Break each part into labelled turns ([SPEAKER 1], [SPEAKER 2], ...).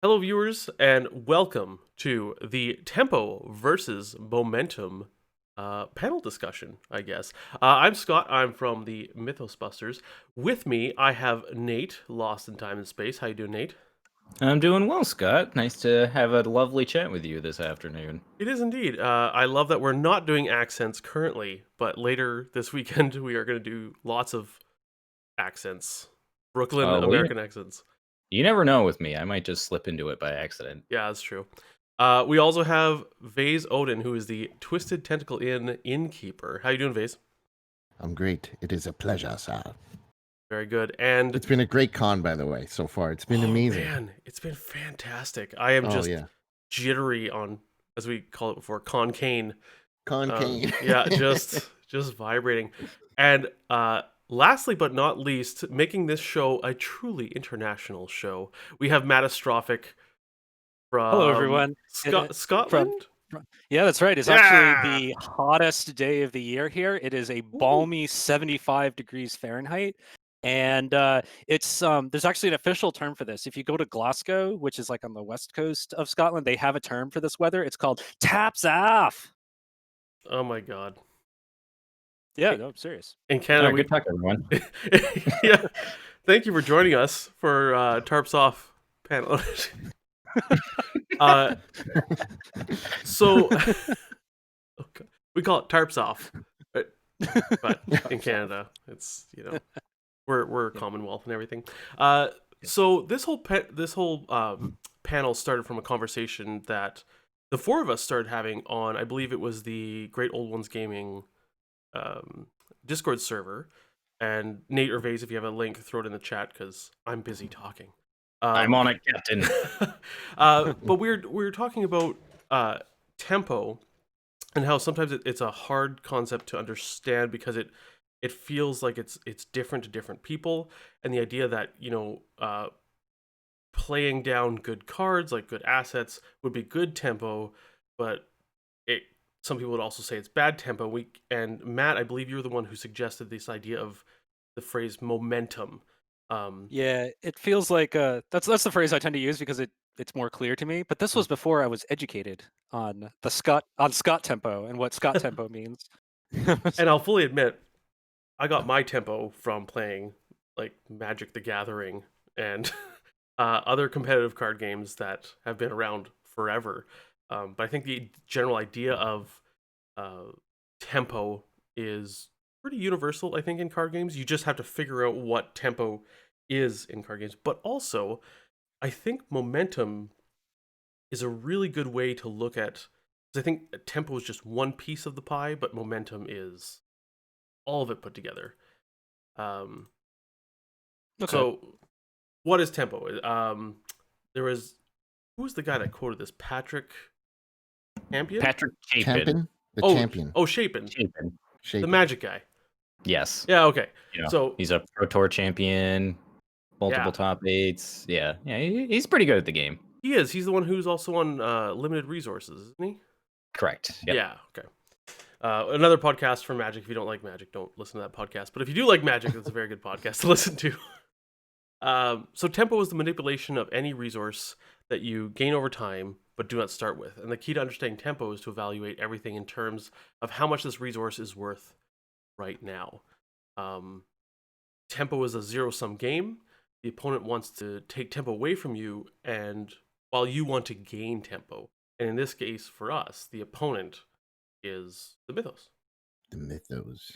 [SPEAKER 1] Hello, viewers, and welcome to the Tempo versus Momentum panel discussion, I guess. I'm Scott. I'm from the Mythos Busters. With me, I have Nate, lost in time and space. How you doing, Nate?
[SPEAKER 2] I'm doing well, Scott. Nice to have a lovely chat with you this afternoon.
[SPEAKER 1] It is indeed. I love that we're not doing accents currently, but later this weekend we are going to do lots of accents. Brooklyn
[SPEAKER 2] Well,
[SPEAKER 1] American accents.
[SPEAKER 2] you never know with me. I might just slip into it by accident.
[SPEAKER 1] Yeah, that's true. We also have Vase Odin, who is the Twisted Tentacle Inn innkeeper. How you doing, Vase?
[SPEAKER 3] I'm great. It is a pleasure, sir.
[SPEAKER 1] Very good. And
[SPEAKER 3] It's been a great con, by the way, so far. It's been amazing.
[SPEAKER 1] Man, it's been fantastic. I am just
[SPEAKER 3] yeah.
[SPEAKER 1] jittery on, as we call it before, concane.
[SPEAKER 3] Concane.
[SPEAKER 1] Yeah, just vibrating. And lastly but not least, making this show a truly international show, we have Matastrophic from
[SPEAKER 4] Hello, everyone.
[SPEAKER 1] Scotland.
[SPEAKER 4] Yeah, that's right. It's actually the hottest day of the year here. It is a balmy 75 degrees Fahrenheit. And it's there's actually an official term for this. If you go to Glasgow, which is like on the west coast of Scotland, they have a term for this weather. It's called taps off.
[SPEAKER 1] Oh my god.
[SPEAKER 4] Yeah, no, I'm serious.
[SPEAKER 1] In Canada,
[SPEAKER 2] good talk, everyone.
[SPEAKER 1] Yeah. Thank you for joining us for Tarps Off panel. So we call it Tarps Off, right? But in Canada, it's we're a Commonwealth and everything. So this whole panel started from a conversation that the four of us started having on, I believe it was the Great Old Ones Gaming Discord server. And Nate or Vase, if you have a link, throw it in the chat because I'm busy talking.
[SPEAKER 2] I'm on it, Captain.
[SPEAKER 1] But we were talking about tempo and how sometimes it's a hard concept to understand because it feels like it's different to different people, and the idea that playing down good cards, like good assets, would be good tempo, but some people would also say it's bad tempo. And Matt, I believe you were the one who suggested this idea of the phrase momentum.
[SPEAKER 4] Yeah, it feels like that's the phrase I tend to use because it's more clear to me. But this was before I was educated on Scott tempo and what Scott tempo means.
[SPEAKER 1] And I'll fully admit, I got my tempo from playing like Magic the Gathering and other competitive card games that have been around forever. But I think the general idea of tempo is pretty universal, I think, in card games. You just have to figure out what tempo is in card games. But also, I think momentum is a really good way to look at, because I think tempo is just one piece of the pie, but momentum is all of it put together. Okay. So what is tempo? There was, who was the guy that quoted this? Patrick Champion?
[SPEAKER 2] Patrick Chapin.
[SPEAKER 3] Champion? Champion.
[SPEAKER 1] Oh, Chapin.
[SPEAKER 2] Chapin.
[SPEAKER 1] The Magic guy.
[SPEAKER 2] Yes.
[SPEAKER 1] Yeah, okay.
[SPEAKER 2] So he's a Pro Tour champion, multiple top 8s. Yeah, he's pretty good at the game.
[SPEAKER 1] He is. He's the one who's also on Limited Resources, isn't he?
[SPEAKER 2] Correct. Yep.
[SPEAKER 1] Yeah, okay. Another podcast for Magic. If you don't like Magic, don't listen to that podcast. But if you do like Magic, it's a very good podcast to listen to. So tempo is the manipulation of any resource that you gain over time, but do not start with. And the key to understanding tempo is to evaluate everything in terms of how much this resource is worth right now. Tempo is a zero-sum game. The opponent wants to take tempo away from you, and while you want to gain tempo. And in this case, for us, the opponent is the Mythos.
[SPEAKER 3] The Mythos.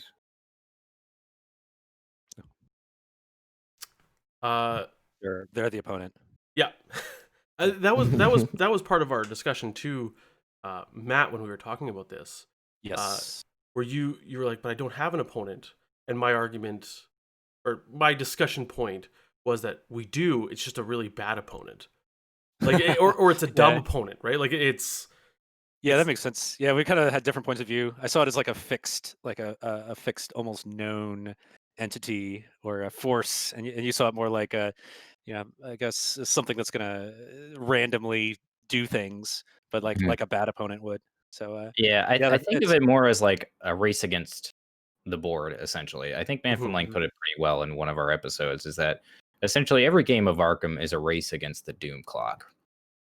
[SPEAKER 4] They're the opponent.
[SPEAKER 1] Yeah. that was part of our discussion too, Matt, when we were talking about this.
[SPEAKER 4] Yes.
[SPEAKER 1] Where you were like, but I don't have an opponent, and my argument or my discussion point was that we do. It's just a really bad opponent, like or it's a dumb opponent, right? Like it's.
[SPEAKER 4] Yeah, that makes sense. Yeah, we kind of had different points of view. I saw it as like a fixed, almost known entity or a force, and you saw it more like a, I guess something that's gonna randomly do things, but like a bad opponent would. So
[SPEAKER 2] I think of it more as like a race against the board. Essentially, I think Man from Lang put it pretty well in one of our episodes. Is that essentially every game of Arkham is a race against the Doom Clock.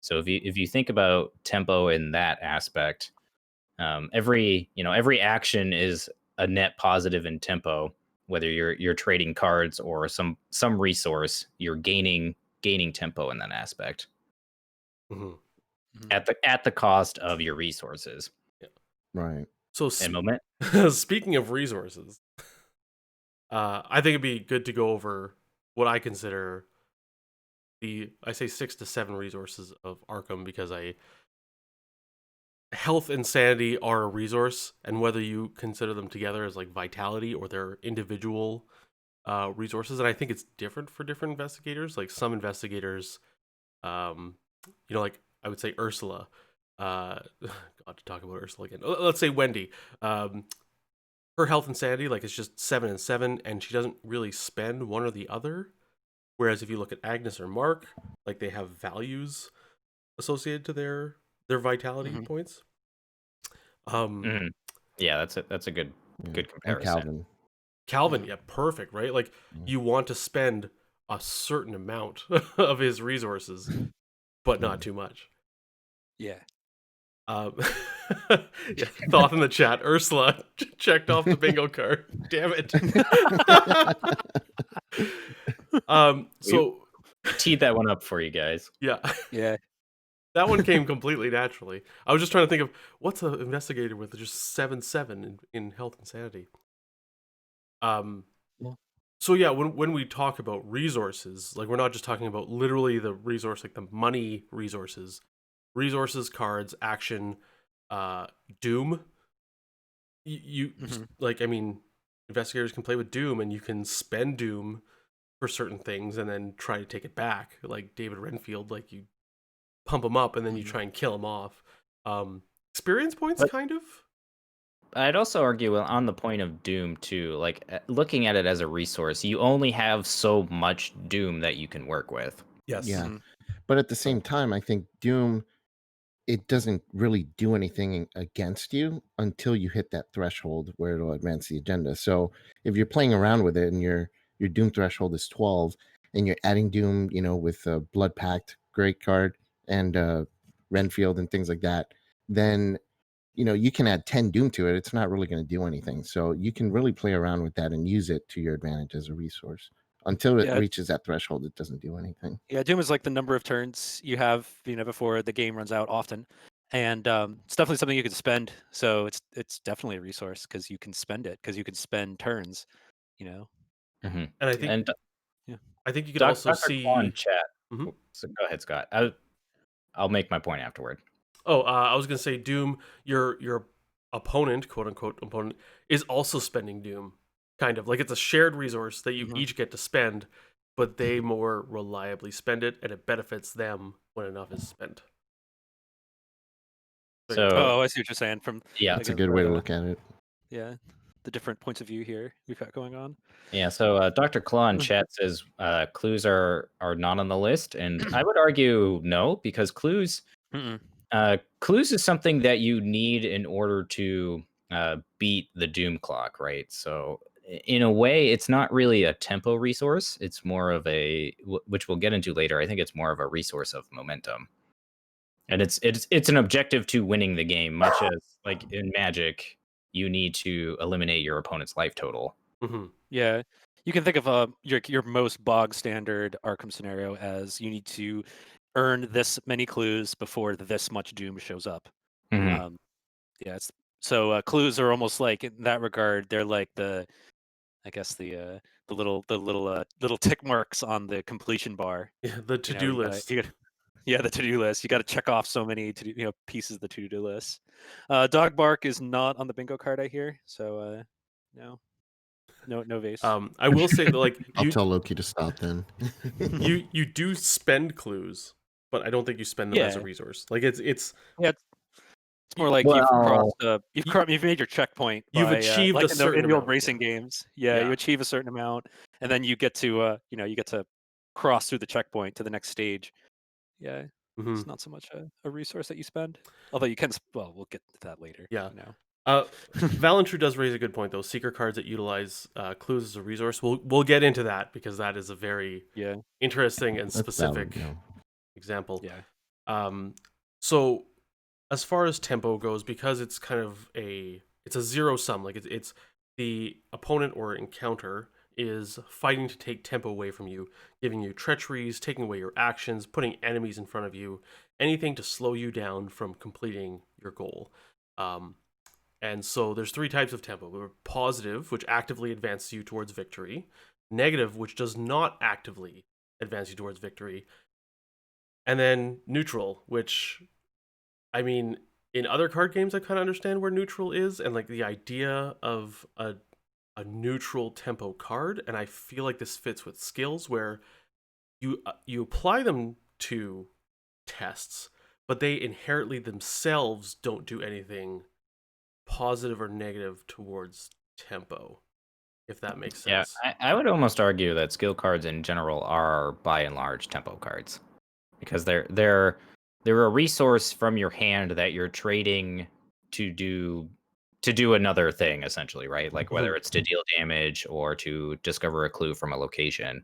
[SPEAKER 2] So if you think about tempo in that aspect, every action is a net positive in tempo. Whether you're trading cards or some resource, you're gaining tempo in that aspect
[SPEAKER 1] Mhm.
[SPEAKER 2] at the cost of your resources.
[SPEAKER 3] Right.
[SPEAKER 1] So
[SPEAKER 2] And moment.
[SPEAKER 1] speaking of resources, I think it'd be good to go over what I consider I say 6 to 7 resources of Arkham, because health and sanity are a resource, and whether you consider them together as like vitality or they're individual resources, and I think it's different for different investigators. Like some investigators, like I would say Ursula. God, to talk about Ursula again. Let's say Wendy. Her health and sanity, like, it's just 7 and 7, and she doesn't really spend one or the other. Whereas if you look at Agnes or Mark, like, they have values associated to their vitality points.
[SPEAKER 2] Yeah, that's a good
[SPEAKER 3] And
[SPEAKER 2] comparison.
[SPEAKER 3] Calvin.
[SPEAKER 1] Yeah, perfect, right? Like, you want to spend a certain amount of his resources, but not too much.
[SPEAKER 4] Yeah.
[SPEAKER 1] Yeah, thought in the chat. Ursula checked off the bingo card. Damn it. So
[SPEAKER 2] Teed that one up for you guys.
[SPEAKER 1] yeah,
[SPEAKER 4] Yeah.
[SPEAKER 1] that one came completely naturally. I was just trying to think of what's an investigator with just 7/7 in health and sanity.
[SPEAKER 4] Yeah.
[SPEAKER 1] So yeah, when we talk about resources, like, we're not just talking about literally the resource, like the money resources, cards, action, Doom. You like, I mean, investigators can play with Doom, and you can spend Doom for certain things and then try to take it back. Like David Renfield, like, you pump him up and then you try and kill him off. Experience points, kind of.
[SPEAKER 2] I'd also argue on the point of Doom too, like, looking at it as a resource, you only have so much Doom that you can work with.
[SPEAKER 1] Yes.
[SPEAKER 3] Yeah. But at the same time, I think Doom, it doesn't really do anything against you until you hit that threshold where it'll advance the agenda. So if you're playing around with it and your Doom threshold is 12 and you're adding Doom, with Blood Pact, Great Card, and Renfield and things like that, then you can add 10 Doom to it. It's not really going to do anything. So you can really play around with that and use it to your advantage as a resource. Until it reaches that threshold, it doesn't do anything.
[SPEAKER 4] Yeah, Doom is like the number of turns you have, before the game runs out often. And it's definitely something you can spend. So it's definitely a resource because you can spend it, because you can spend turns,
[SPEAKER 1] And I think I think you could also
[SPEAKER 2] Dr.
[SPEAKER 1] see
[SPEAKER 2] Claw in chat.
[SPEAKER 1] Mhm.
[SPEAKER 2] So go ahead, Scott. I'll make my point afterward.
[SPEAKER 1] Oh, I was gonna say Doom. Your opponent, quote unquote opponent, is also spending Doom. Kind of like it's a shared resource that you each get to spend, but they more reliably spend it, and it benefits them when enough is spent.
[SPEAKER 2] So
[SPEAKER 4] I see what you're saying.
[SPEAKER 3] That's a good way to look at it.
[SPEAKER 4] Yeah, the different points of view here we've got going on.
[SPEAKER 2] Yeah, so Dr. Claw in chat says clues are not on the list, and I would argue no, because clues is something that you need in order to beat the Doom clock, right? So in a way, it's not really a tempo resource. It's more of which we'll get into later. I think it's more of a resource of momentum, and it's an objective to winning the game, much as like in Magic, you need to eliminate your opponent's life total.
[SPEAKER 4] Yeah, you can think of your most bog standard Arkham scenario as you need to earn this many clues before this much Doom shows up. So clues are almost like, in that regard, they're like the little tick marks on the completion bar.
[SPEAKER 1] Yeah, the to-do list.
[SPEAKER 4] Yeah, the to-do list. You got to check off so many pieces of the to-do list. Dog bark is not on the bingo card, I hear. So no vase.
[SPEAKER 1] I will say that, like,
[SPEAKER 3] I'll tell Loki to stop then.
[SPEAKER 1] you do spend clues, but I don't think you spend them as a resource. Like, it's
[SPEAKER 4] it's more like you've crossed. You've made your checkpoint.
[SPEAKER 1] You've achieved
[SPEAKER 4] like
[SPEAKER 1] a certain
[SPEAKER 4] in the old
[SPEAKER 1] amount,
[SPEAKER 4] racing games. Yeah, you achieve a certain amount, and then you get to cross through the checkpoint to the next stage. Yeah, it's not so much a resource that you spend, although you can. Well, we'll get to that later.
[SPEAKER 1] Yeah. Valentru does raise a good point, though. Secret cards that utilize clues as a resource. We'll get into that, because that is a very interesting and specific example.
[SPEAKER 4] Yeah.
[SPEAKER 1] So as far as tempo goes, because it's kind of it's a zero sum. Like it's the opponent or encounter is fighting to take tempo away from you, giving you treacheries, taking away your actions, putting enemies in front of you, anything to slow you down from completing your goal. And so there's three types of tempo: positive, which actively advances you towards victory; negative, which does not actively advance you towards victory; and then neutral, which, I mean, in other card games, I kind of understand where neutral is and like the idea of a neutral tempo card, and I feel like this fits with skills where you apply them to tests, but they inherently themselves don't do anything positive or negative towards tempo, if that makes
[SPEAKER 2] Yeah,
[SPEAKER 1] sense.
[SPEAKER 2] I would almost argue that skill cards in general are by and large tempo cards because they're a resource from your hand that you're trading to do another thing essentially, right? Like whether it's to deal damage or to discover a clue from a location.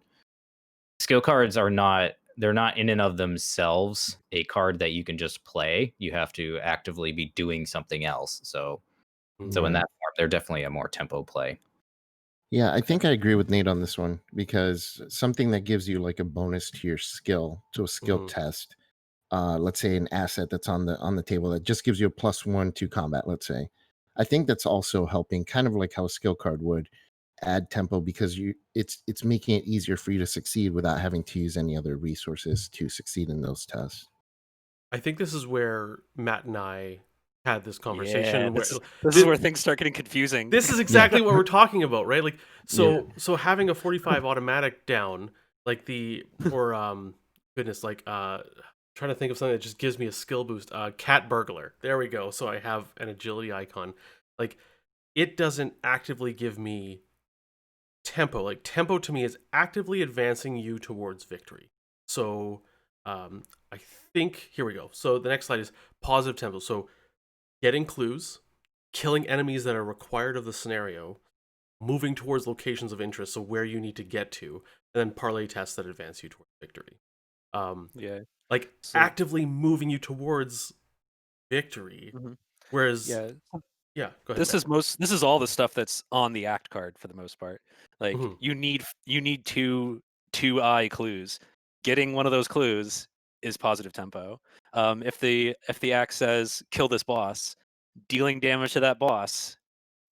[SPEAKER 2] Skill cards are not they're not in and of themselves a card that you can just play. You have to actively be doing something else. So in
[SPEAKER 3] Yeah.
[SPEAKER 2] that form, they're definitely a more tempo play.
[SPEAKER 3] Yeah, I think I agree with Nate on this one because something that gives you like a bonus to your skill, to a skill test, let's say an asset that's on the table that just gives you a +1 to combat, let's say. I think that's also helping, kind of like how a skill card would add tempo because it's making it easier for you to succeed without having to use any other resources to succeed in those tests.
[SPEAKER 1] I think this is where Matt and I had this
[SPEAKER 4] Yeah,
[SPEAKER 1] conversation.
[SPEAKER 4] this is where things start getting confusing.
[SPEAKER 1] This is exactly what we're talking about, right? Like, so having a 45 automatic down, like goodness, like trying to think of something that just gives me a skill boost. Cat burglar. There we go. So I have an agility icon. Like, it doesn't actively give me tempo. Like, tempo to me is actively advancing you towards victory. So I think here we go. So the next slide is positive tempo. So getting clues, killing enemies that are required of the scenario, moving towards locations of interest, so where you need to get to, and then parlay tests that advance you towards victory.
[SPEAKER 4] Yeah.
[SPEAKER 1] Like
[SPEAKER 4] So
[SPEAKER 1] actively moving you towards victory. Whereas,
[SPEAKER 4] yeah,
[SPEAKER 1] yeah, go ahead,
[SPEAKER 4] this is all the stuff that's on the act card for the most part. Like
[SPEAKER 1] Matt.
[SPEAKER 4] you need two eye clues. Getting one of those clues is positive tempo. If the act says kill this boss, dealing damage to that boss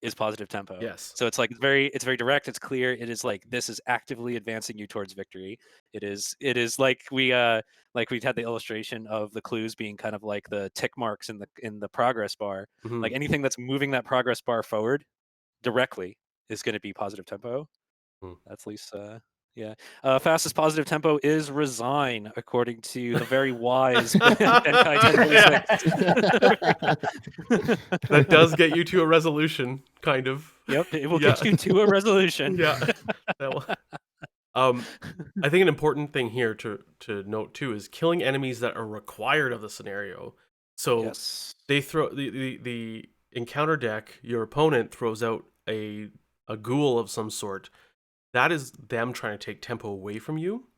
[SPEAKER 4] is positive tempo.
[SPEAKER 1] Yes.
[SPEAKER 4] So it's very direct, it's clear, it is like this is actively advancing you towards victory. It is like we had the illustration of the clues being kind of like the tick marks in the progress bar.
[SPEAKER 1] Mhm.
[SPEAKER 4] Like anything that's moving that progress bar forward directly is going to be positive tempo.
[SPEAKER 1] Mm.
[SPEAKER 4] That's at least yeah. Fastest positive tempo is resign, according to the very wise Benkai 1036.
[SPEAKER 1] That does get you to a resolution, kind of.
[SPEAKER 4] Yep, it will
[SPEAKER 1] Yeah.
[SPEAKER 4] get you to a resolution.
[SPEAKER 1] Yeah. I think an important thing here to note too is killing enemies that are required of the scenario. So
[SPEAKER 4] Yes.
[SPEAKER 1] they throw the encounter deck, your opponent throws out a ghoul of some sort. That is them trying to take tempo away from you,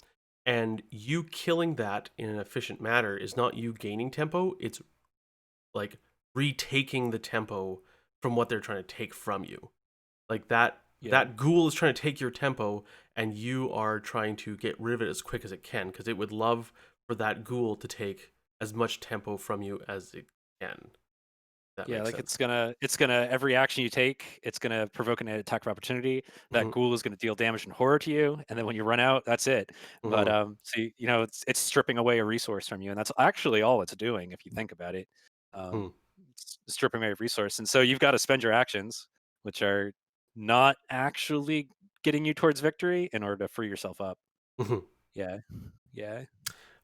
[SPEAKER 1] and you killing that in an efficient manner is not you gaining tempo, it's like retaking the tempo from what they're trying to take from you. Like that ghoul is trying to take your tempo, and you are trying to get rid of it as quick as it can, because it would love for that ghoul to take as much tempo from you as it can. That
[SPEAKER 4] Yeah,
[SPEAKER 1] makes
[SPEAKER 4] like
[SPEAKER 1] sense.
[SPEAKER 4] it's gonna every action you take, it's gonna provoke an attack of opportunity. That
[SPEAKER 1] Mhm.
[SPEAKER 4] ghoul is gonna deal damage and horror to you, and then when you run out, that's it. But
[SPEAKER 1] Mhm.
[SPEAKER 4] so it's stripping away a resource from you, and that's actually all it's doing if you think about it.
[SPEAKER 1] Mhm.
[SPEAKER 4] It's stripping away a resource, and so you've got to spend your actions, which are not actually getting you towards victory, in order to free yourself up.
[SPEAKER 1] Mhm.
[SPEAKER 4] Yeah, yeah,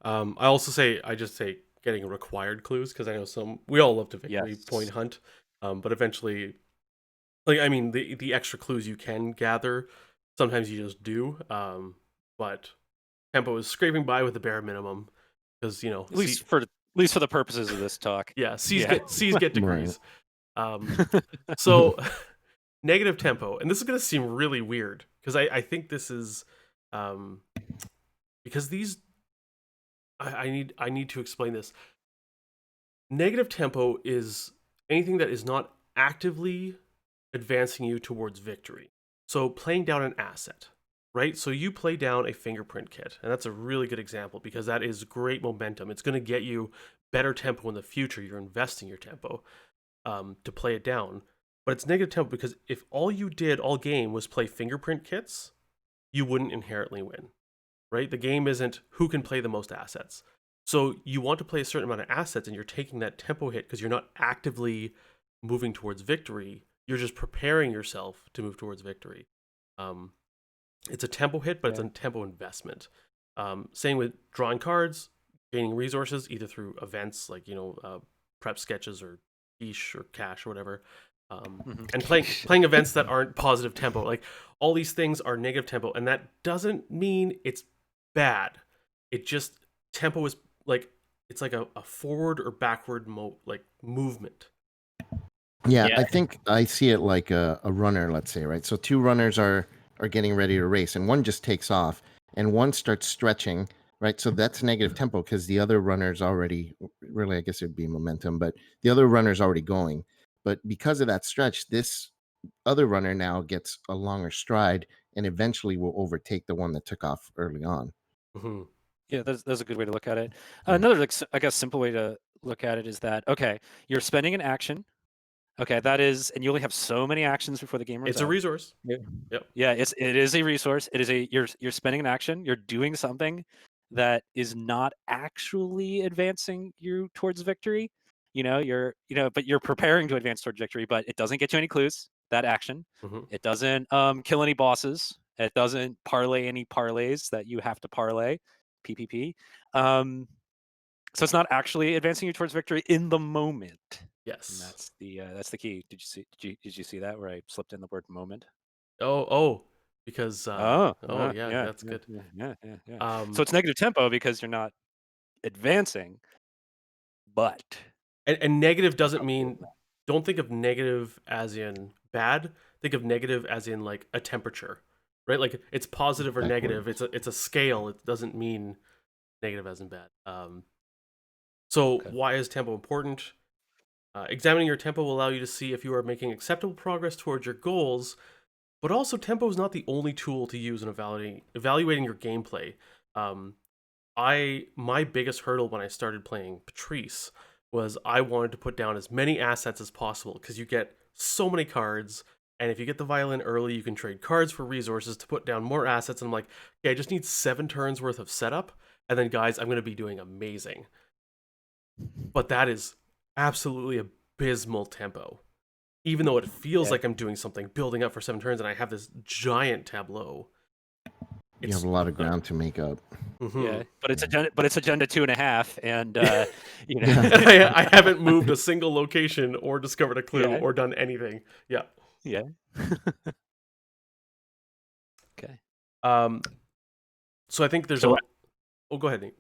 [SPEAKER 1] I just say getting required clues, because I know we all love to victory point
[SPEAKER 4] yes.
[SPEAKER 1] hunt, but eventually, like, I mean, the extra clues you can gather, sometimes you just do, but tempo is scraping by with the bare minimum, because
[SPEAKER 4] At least for the purposes of this talk.
[SPEAKER 1] yeah,
[SPEAKER 4] Yeah.
[SPEAKER 1] C's get
[SPEAKER 3] Right.
[SPEAKER 1] degrees. So negative tempo, and this is gonna seem really weird, because I think this is, because I need to explain this. Negative tempo is anything that is not actively advancing you towards victory. So playing down an asset, right? So you play down a fingerprint kit, and that's a really good example because that is great momentum. It's going to get you better tempo in the future. You're investing your tempo to play it down. But it's negative tempo because if all you did all game was play fingerprint kits, you wouldn't inherently win, right? The game isn't who can play the most assets. So you want to play a certain amount of assets and you're taking that tempo hit because you're not actively moving towards victory. You're just preparing yourself to move towards victory. It's a tempo hit, but it's a tempo investment. Same with drawing cards, gaining resources, either through events like, prep sketches or quiche or cash or whatever. And playing events that aren't positive tempo. Like all these things are negative tempo, and that doesn't mean it's bad. It just tempo is like it's like a forward or backward movement.
[SPEAKER 3] Yeah, I think I see it like a runner, let's say, right? So two runners are getting ready to race, and one just takes off, and one starts stretching, right? So that's negative tempo because the other runner's already, really, I guess it'd be momentum, but the other runner's already going. But because of that stretch, this other runner now gets a longer stride and eventually will overtake the one that took off early on.
[SPEAKER 1] Mm-hmm.
[SPEAKER 4] Yeah, that's a good way to look at it.
[SPEAKER 3] Yeah.
[SPEAKER 4] Another, I guess, simple way to look at it is that, okay, you're spending an action. Okay, that is, and you only have so many actions before the game runs
[SPEAKER 1] It's a
[SPEAKER 4] out.
[SPEAKER 1] resource.
[SPEAKER 4] Yeah.
[SPEAKER 1] Yep.
[SPEAKER 4] Yeah, it is a resource. It is you're spending an action. You're doing something that is not actually advancing you towards victory. But you're preparing to advance toward victory. But it doesn't get you any clues. That action.
[SPEAKER 1] Mm-hmm.
[SPEAKER 4] It doesn't kill any bosses. It doesn't parlay any parlays that you have to parlay. PPP. So it's not actually advancing you towards victory in the moment.
[SPEAKER 1] Yes.
[SPEAKER 4] And that's the key. Did you see that where I slipped in the word moment?
[SPEAKER 1] Because
[SPEAKER 4] yeah,
[SPEAKER 1] that's good.
[SPEAKER 4] Yeah. So it's negative tempo because you're not advancing, but
[SPEAKER 1] and negative doesn't mean, don't think of negative as in bad. Think of negative as in like a temperature, right? Like it's positive or negative. It's a scale. It doesn't mean negative as in bad. So why is tempo important? Examining your tempo will allow you to see if you are making acceptable progress towards your goals, but also tempo is not the only tool to use in evaluating your gameplay. My biggest hurdle when I started playing Patrice was I wanted to put down as many assets as possible because you get so many cards, and if you get the violin early, you can trade cards for resources to put down more assets. And I'm like, okay, I just need 7 turns worth of setup, and then guys, I'm going to be doing amazing. But that is absolutely abysmal tempo. Even though it feels like I'm doing something, building up for 7 turns, and I have this giant tableau.
[SPEAKER 3] You have a lot of ground to make up.
[SPEAKER 1] Mm-hmm.
[SPEAKER 4] Yeah, but it's agenda 2.5, and
[SPEAKER 1] I haven't moved a single location or discovered a clue or done anything. Yeah.
[SPEAKER 4] Okay.
[SPEAKER 1] So I think there's Oh, go ahead, Nate.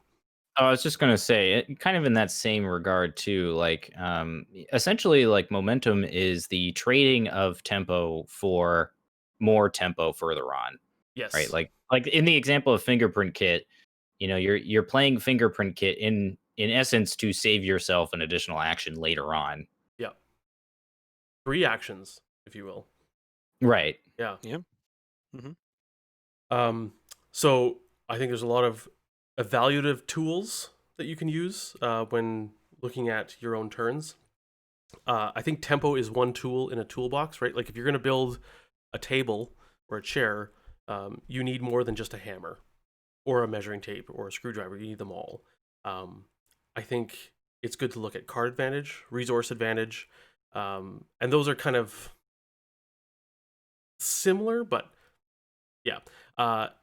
[SPEAKER 2] I was just going to say, kind of in that same regard too, like essentially like momentum is the trading of tempo for more tempo further on.
[SPEAKER 1] Yes.
[SPEAKER 2] Right? Like in the example of fingerprint kit, you're playing fingerprint kit in essence to save yourself an additional action later on.
[SPEAKER 1] Yeah. 3 actions, if you will.
[SPEAKER 2] Right.
[SPEAKER 1] Yeah.
[SPEAKER 4] Yeah. Mm-hmm.
[SPEAKER 1] So I think there's a lot of evaluative tools that you can use when looking at your own turns. I think tempo is one tool in a toolbox, right? Like if you're going to build a table or a chair, you need more than just a hammer or a measuring tape or a screwdriver. You need them all. I think it's good to look at card advantage, resource advantage, and those are kind of similar, but yeah.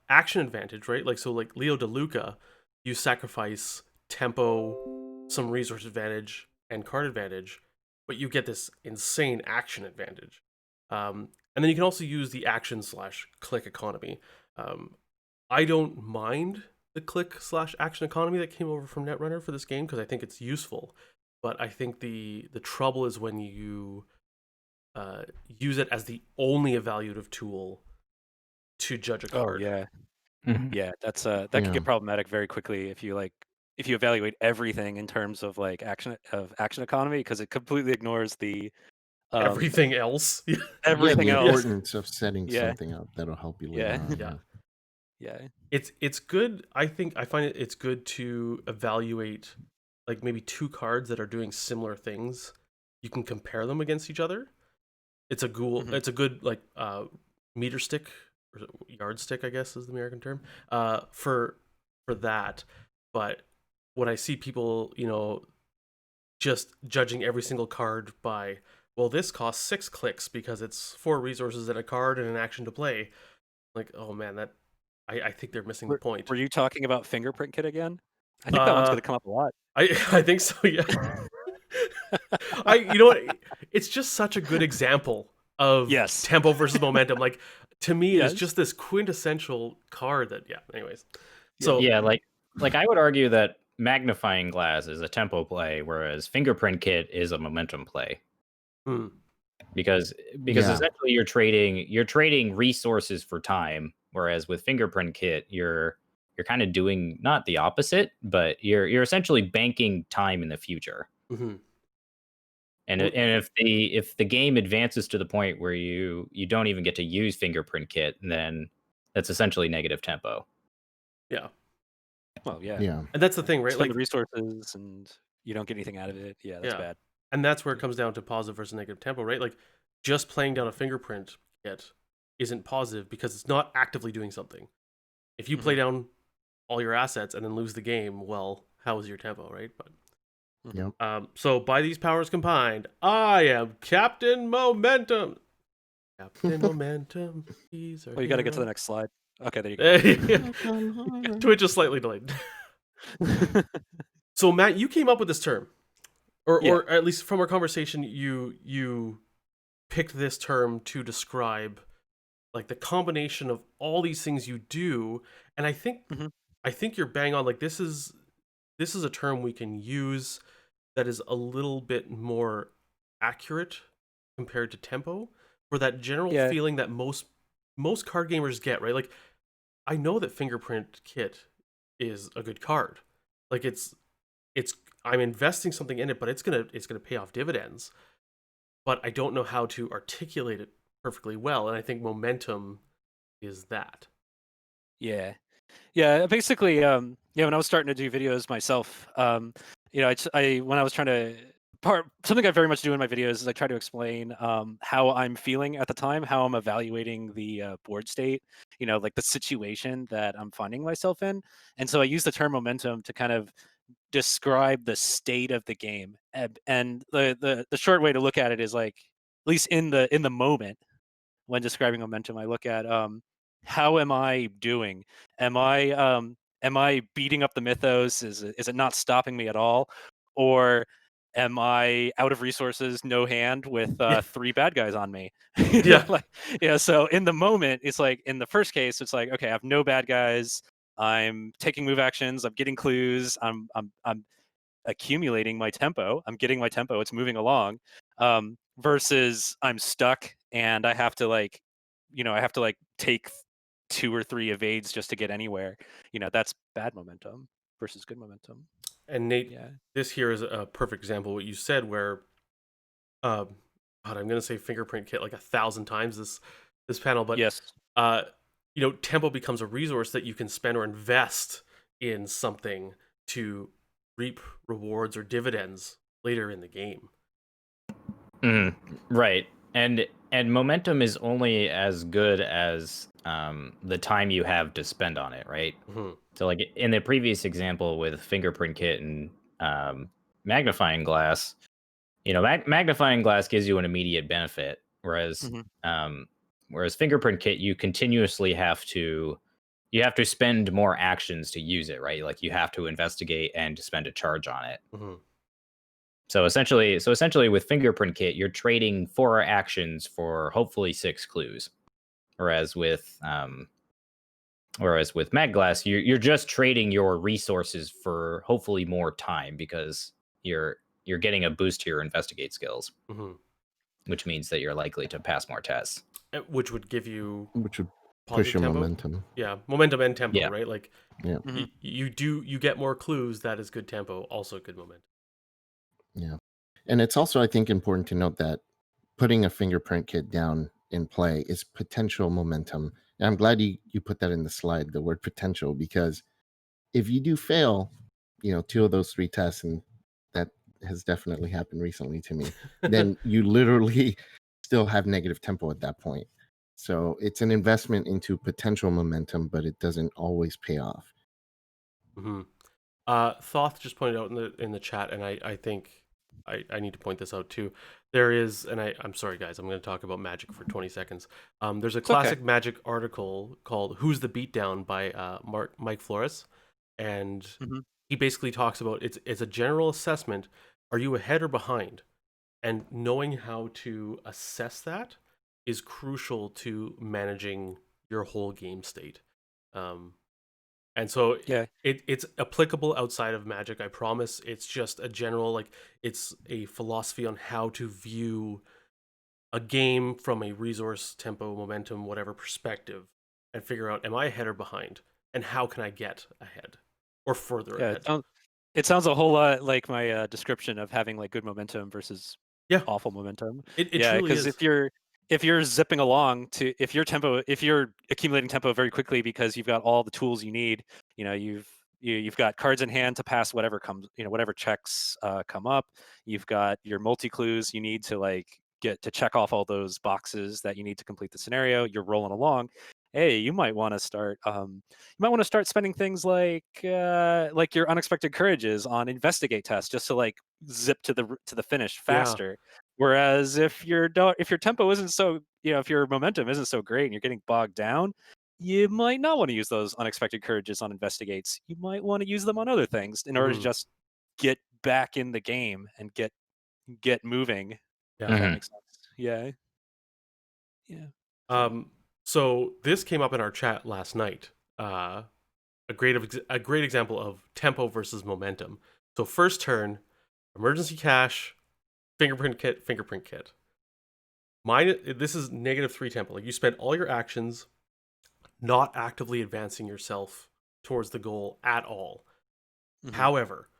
[SPEAKER 1] Action advantage, right? Like Leo DeLuca, you sacrifice tempo, some resource advantage, and card advantage, but you get this insane action advantage. And then you can also use the action/click economy. I don't mind the click/action economy that came over from Netrunner for this game because I think it's useful, but I think the trouble is when you use it as the only evaluative tool to judge a card.
[SPEAKER 4] Oh yeah.
[SPEAKER 2] Mhm.
[SPEAKER 4] Yeah, that could get problematic very quickly if you if you evaluate everything in terms of like action economy, because it completely ignores the
[SPEAKER 1] Everything else.
[SPEAKER 4] everything
[SPEAKER 3] the
[SPEAKER 4] else.
[SPEAKER 3] importance of setting
[SPEAKER 4] Yeah.
[SPEAKER 3] something up that'll help you later
[SPEAKER 4] Yeah.
[SPEAKER 3] on.
[SPEAKER 1] Yeah.
[SPEAKER 4] Yeah.
[SPEAKER 1] It's good. I find it's good to evaluate like maybe two cards that are doing similar things. You can compare them against each other. It's a
[SPEAKER 4] Mhm.
[SPEAKER 1] it's a good like meter stick or yardstick, I guess is the American term. For that. But when I see people, just judging every single card by, well, this costs 6 clicks because it's 4 resources and a card and an action to play. Like, oh man, that I think they're missing the point.
[SPEAKER 4] Were you talking about Fingerprint Kit again? I think that one's going to come up a lot.
[SPEAKER 1] I think so, yeah. You know what? It's just such a good example of
[SPEAKER 4] Yes.
[SPEAKER 1] tempo versus momentum. Like, to me,
[SPEAKER 4] Yes.
[SPEAKER 1] it's just this quintessential card that, yeah. Anyways, so
[SPEAKER 2] Yeah, like I would argue that magnifying glass is a tempo play, whereas fingerprint kit is a momentum play.
[SPEAKER 1] hmm,
[SPEAKER 2] Because
[SPEAKER 3] Yeah.
[SPEAKER 2] essentially you're trading resources for time, whereas with fingerprint kit you're kind of doing not the opposite, but you're essentially banking time in the future.
[SPEAKER 1] mhm.
[SPEAKER 2] And
[SPEAKER 1] Well,
[SPEAKER 2] if the game advances to the point where you don't even get to use fingerprint kit, then that's essentially negative tempo.
[SPEAKER 1] yeah,
[SPEAKER 4] Well, yeah.
[SPEAKER 3] Yeah.
[SPEAKER 1] and that's the thing, right?
[SPEAKER 4] Spend
[SPEAKER 1] Like,
[SPEAKER 4] the resources and you don't get anything out of it. Yeah, that's
[SPEAKER 1] yeah,
[SPEAKER 4] bad.
[SPEAKER 1] and that's where it comes down to positive versus negative tempo, right? Like, just playing down a fingerprint kit isn't positive because it's not actively doing something. If you play down all your assets and then lose the game, well, how is your tempo, right? But
[SPEAKER 3] Yep.
[SPEAKER 1] so by these powers combined, I am Captain Momentum. Captain Momentum. He's our
[SPEAKER 4] Well, you got to get to the
[SPEAKER 1] hero.
[SPEAKER 4] next slide. Okay, there you go.
[SPEAKER 1] Twitch is slightly delayed. So Matt, you came up with this term, or at least from our conversation, you picked this term to describe like the combination of all these things you do, and I think
[SPEAKER 4] Mhm.
[SPEAKER 1] you're bang on. Like this is a term we can use that is a little bit more accurate compared to tempo for that general
[SPEAKER 4] Yeah.
[SPEAKER 1] feeling that most card gamers get, right? Like I know that Fingerprint Kit is a good card. Like it's I'm investing something in it, but it's going to pay off dividends. But I don't know how to articulate it perfectly well, and I think momentum is that.
[SPEAKER 4] Yeah. Yeah, basically, when I was starting to do videos myself, when I was trying to something I very much do in my videos is I try to explain how I'm feeling at the time, how I'm evaluating the board state, like the situation that I'm finding myself in, and so I use the term momentum to kind of describe the state of the game, and the short way to look at it is like, at least in the moment when describing momentum, I look at how am I doing? Am I beating up the Mythos? Is it not stopping me at all? Or am I out of resources, no hand with 3 bad guys on me?
[SPEAKER 1] Yeah.
[SPEAKER 4] So in the moment, it's like in the first case, it's like, okay, I have no bad guys. I'm taking move actions, I'm getting clues, I'm accumulating my tempo. I'm getting my tempo. It's moving along. Versus I'm stuck and I have to take 2 or 3 evades just to get anywhere. That's bad momentum versus good momentum.
[SPEAKER 1] And Nate,
[SPEAKER 4] Yeah.
[SPEAKER 1] this here is a perfect example of what you said, where, God, I'm gonna say Fingerprint Kit like 1,000 times this panel, but
[SPEAKER 4] Yes.
[SPEAKER 1] tempo becomes a resource that you can spend or invest in something to reap rewards or dividends later in the game.
[SPEAKER 2] Right. And momentum is only as good as the time you have to spend on it, right?
[SPEAKER 1] Mm-hmm.
[SPEAKER 2] So like in the previous example with fingerprint kit and magnifying glass, magnifying glass gives you an immediate benefit, whereas fingerprint kit you continuously have to spend more actions to use it, right? Like you have to investigate and spend a charge on it.
[SPEAKER 1] Mm-hmm.
[SPEAKER 2] So essentially with fingerprint kit, you're trading 4 actions for hopefully 6 clues. Whereas with mag glass, you're just trading your resources for hopefully more time because you're getting a boost to your investigate skills,
[SPEAKER 1] Mm-hmm.
[SPEAKER 2] which means that you're likely to pass more tests.
[SPEAKER 1] Which would give you
[SPEAKER 3] Which would push your
[SPEAKER 1] tempo.
[SPEAKER 3] momentum.
[SPEAKER 1] Yeah, momentum and tempo,
[SPEAKER 2] Yeah.
[SPEAKER 1] right? Like
[SPEAKER 3] Yeah.
[SPEAKER 1] you get more clues. That is good tempo, also good momentum.
[SPEAKER 3] Yeah. And it's also, I think, important to note that putting a fingerprint kit down in play is potential momentum. And I'm glad you put that in the slide, the word potential, because if you do fail, 2 of those 3 tests, and that has definitely happened recently to me, then you literally still have negative tempo at that point. So it's an investment into potential momentum, but it doesn't always pay off.
[SPEAKER 1] Mm-hmm. Thoth just pointed out in the chat, and I think I need to point this out too. There is, and I'm sorry guys, I'm going to talk about Magic for 20 seconds. There's a
[SPEAKER 4] It's okay.
[SPEAKER 1] classic Magic article called "Who's the Beatdown" by Mike Flores, and he basically talks about it's a general assessment. Are you ahead or behind? And knowing how to assess that is crucial to managing your whole game state. And so
[SPEAKER 4] Yeah.
[SPEAKER 1] it's applicable outside of Magic, I promise. It's just a general, like, it's a philosophy on how to view a game from a resource, tempo, momentum, whatever perspective, and figure out, am I ahead or behind? And how can I get ahead or further
[SPEAKER 4] Yeah.
[SPEAKER 1] ahead?
[SPEAKER 4] It sounds a whole lot like my description of having like good momentum versus
[SPEAKER 1] Yeah,
[SPEAKER 4] awful momentum.
[SPEAKER 1] it
[SPEAKER 4] Yeah,
[SPEAKER 1] truly
[SPEAKER 4] because
[SPEAKER 1] is.
[SPEAKER 4] if you're zipping along to if you're accumulating tempo very quickly because you've got all the tools you need, you've got cards in hand to pass whatever comes, whatever checks come up. You've got your multi clues you need to like get to check off all those boxes that you need to complete the scenario. You're rolling along. Hey, you might want to start spending things like your unexpected courages on investigate tests just to like zip to the finish
[SPEAKER 1] Yeah.
[SPEAKER 4] faster. Whereas if your tempo isn't so, if your momentum isn't so great and you're getting bogged down, you might not want to use those unexpected courages on investigates. You might want to use them on other things in order to just get back in the game and get moving.
[SPEAKER 1] Yeah.
[SPEAKER 4] If that makes sense. Yeah. Yeah.
[SPEAKER 1] So this came up in our chat last night. A great example of tempo versus momentum. So first turn, emergency cache, fingerprint kit. This is -3 tempo. Like, you spent all your actions not actively advancing yourself towards the goal at all. However,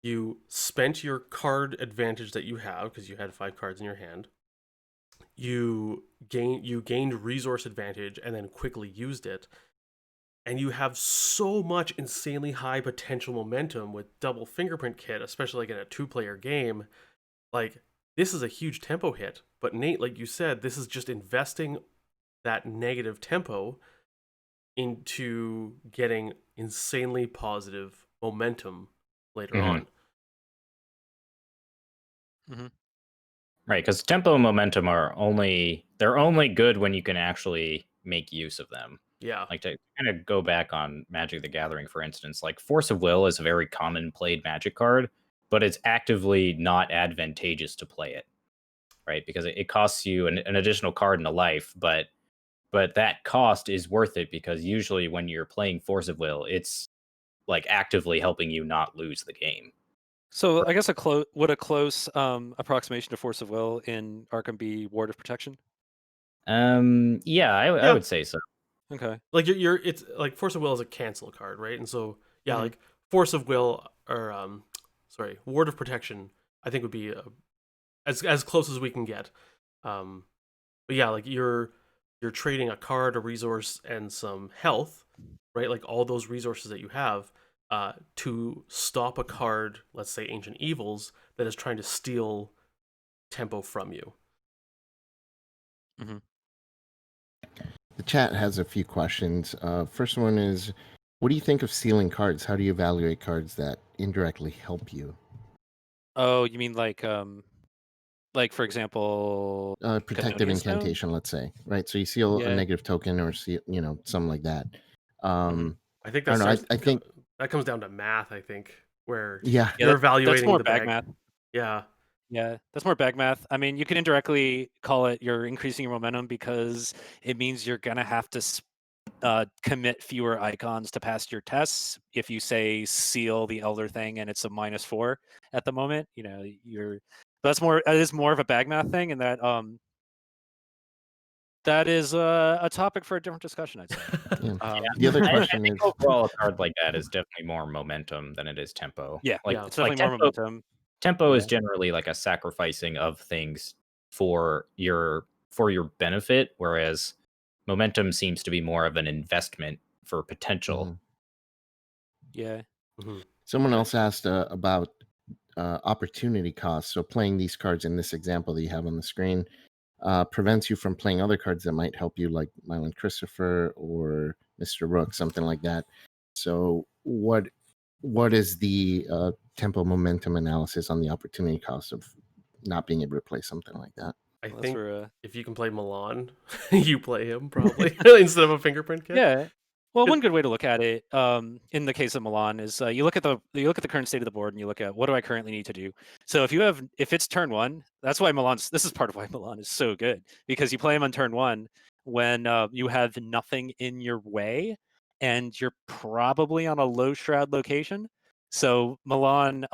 [SPEAKER 1] you spent your card advantage that you have because you had 5 cards in your hand. You gained resource advantage and then quickly used it. And you have so much insanely high potential momentum with double fingerprint kit, especially like in a 2-player game. Like, this is a huge tempo hit. But Nate, like you said, this is just investing that negative tempo into getting insanely positive momentum later on.
[SPEAKER 2] Right, because tempo and momentum they're only good when you can actually make use of them.
[SPEAKER 1] Yeah.
[SPEAKER 2] Like, to kind of go back on Magic the Gathering, for instance, like Force of Will is a very common played Magic card, but it's actively not advantageous to play it, right? Because it costs you an additional card and a life, but that cost is worth it because usually when you're playing Force of Will, it's like actively helping you not lose the game.
[SPEAKER 4] So I guess a close approximation to Force of Will in Arkham be Ward of Protection?
[SPEAKER 2] Yeah, I would say so.
[SPEAKER 4] Okay.
[SPEAKER 1] Like, it's like Force of Will is a cancel card, right? And so yeah, like Force of Will or Ward of Protection, I think would be as close as we can get. But yeah, like you're trading a card, a resource, and some health, right? Like all those resources that you have to stop a card, let's say Ancient Evils, that is trying to steal tempo from you.
[SPEAKER 3] The chat has a few questions. First one is, what do you think of sealing cards? How do you evaluate cards that indirectly help you?
[SPEAKER 4] Oh, you mean like for example,
[SPEAKER 3] Protective
[SPEAKER 4] Custodian Stone?
[SPEAKER 3] incantation, let's say, right? So you seal a
[SPEAKER 4] Yeah.
[SPEAKER 3] negative token or something like that.
[SPEAKER 1] I think
[SPEAKER 3] I don't know. I think
[SPEAKER 1] that comes down to math. I think where
[SPEAKER 3] yeah,
[SPEAKER 1] you're evaluating
[SPEAKER 4] that's more
[SPEAKER 1] the
[SPEAKER 4] bag math.
[SPEAKER 1] Yeah.
[SPEAKER 4] Yeah, that's more bag math. I mean, you can indirectly call it you're increasing your momentum because it means you're gonna have to commit fewer icons to pass your tests. If you say seal the Elder thing and it's a -4 at the moment, it is more of a bag math thing, and that That is a topic for a different discussion, I'd say.
[SPEAKER 3] Yeah. The other
[SPEAKER 2] I
[SPEAKER 3] question
[SPEAKER 2] think
[SPEAKER 3] is,
[SPEAKER 2] overall a card like that is definitely more momentum than it is tempo.
[SPEAKER 4] Yeah,
[SPEAKER 2] Like
[SPEAKER 1] Yeah.
[SPEAKER 4] it's
[SPEAKER 2] like
[SPEAKER 4] definitely more momentum.
[SPEAKER 2] tempo is
[SPEAKER 4] Yeah.
[SPEAKER 2] generally like a sacrificing of things for your benefit, whereas momentum seems to be more of an investment for potential.
[SPEAKER 3] Mhm.
[SPEAKER 4] Yeah.
[SPEAKER 1] Mhm.
[SPEAKER 3] Someone else asked about opportunity costs. So playing these cards in this example that you have on the screen prevents you from playing other cards that might help you, like Mylan Christopher or Mr. Rook, something like that. So what is the tempo momentum analysis on the opportunity cost of not being able to play something like that?
[SPEAKER 1] I
[SPEAKER 4] Well, that's
[SPEAKER 1] think
[SPEAKER 4] for
[SPEAKER 1] if you can play Milan, you play him probably instead of a fingerprint kit.
[SPEAKER 4] yeah. Well,
[SPEAKER 1] Good.
[SPEAKER 4] one good way to look at it, in the case of Milan, is you look at the current state of the board and you look at what do I currently need to do. So if it's turn one, that's why this is part of why Milan is so good, because you play him on turn one when you have nothing in your way and you're probably on a low shroud location. So Milan,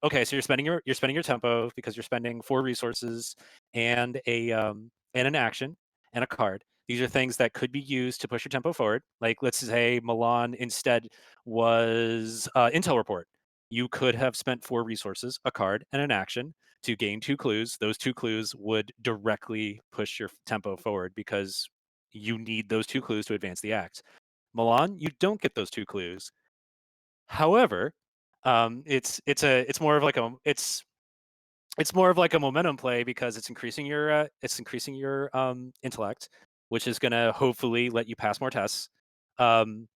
[SPEAKER 4] okay, so you're spending your tempo because you're spending 4 resources and an action and a card. These are things that could be used to push your tempo forward. Like, let's say Milan instead was Intel Report. You could have spent 4 resources, a card, and an action to gain 2 clues. Those 2 clues would directly push your tempo forward because you need those 2 clues to advance the act. Milan, you don't get those 2 clues. However, it's more of like a momentum play because it's increasing your intellect, which is going to hopefully let you pass more tests. And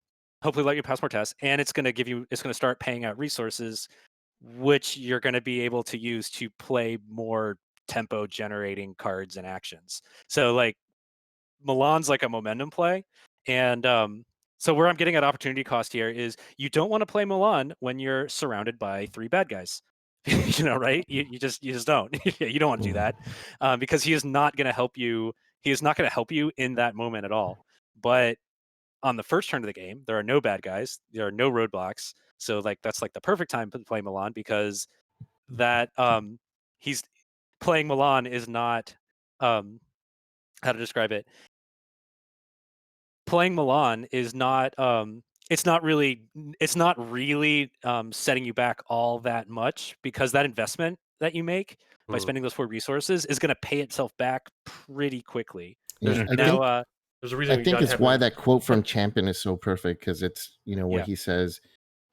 [SPEAKER 4] it's going to start paying out resources, which you're going to be able to use to play more tempo generating cards and actions. So like Milan's like a momentum play, and so where I'm getting at opportunity cost here is you don't want to play Milan when you're surrounded by 3 bad guys. Right? You just don't. You don't want to do that because he is not going to help you. He is not going to help you in that moment at all. But on the first turn of the game, there are no bad guys. There are no roadblocks. So like that's like the perfect time to play Milan because that he's playing Milan is not how to describe it. Playing Milan is not it's not really setting you back all that much because that investment that you make by spending those 4 resources is going to pay itself back pretty quickly.
[SPEAKER 3] Yeah,
[SPEAKER 1] There's a
[SPEAKER 3] I
[SPEAKER 1] reason
[SPEAKER 3] think
[SPEAKER 1] you
[SPEAKER 3] it's
[SPEAKER 1] gotta
[SPEAKER 3] why
[SPEAKER 1] have
[SPEAKER 3] that quote from Champion is so perfect, because it's where
[SPEAKER 4] Yeah.
[SPEAKER 3] he says,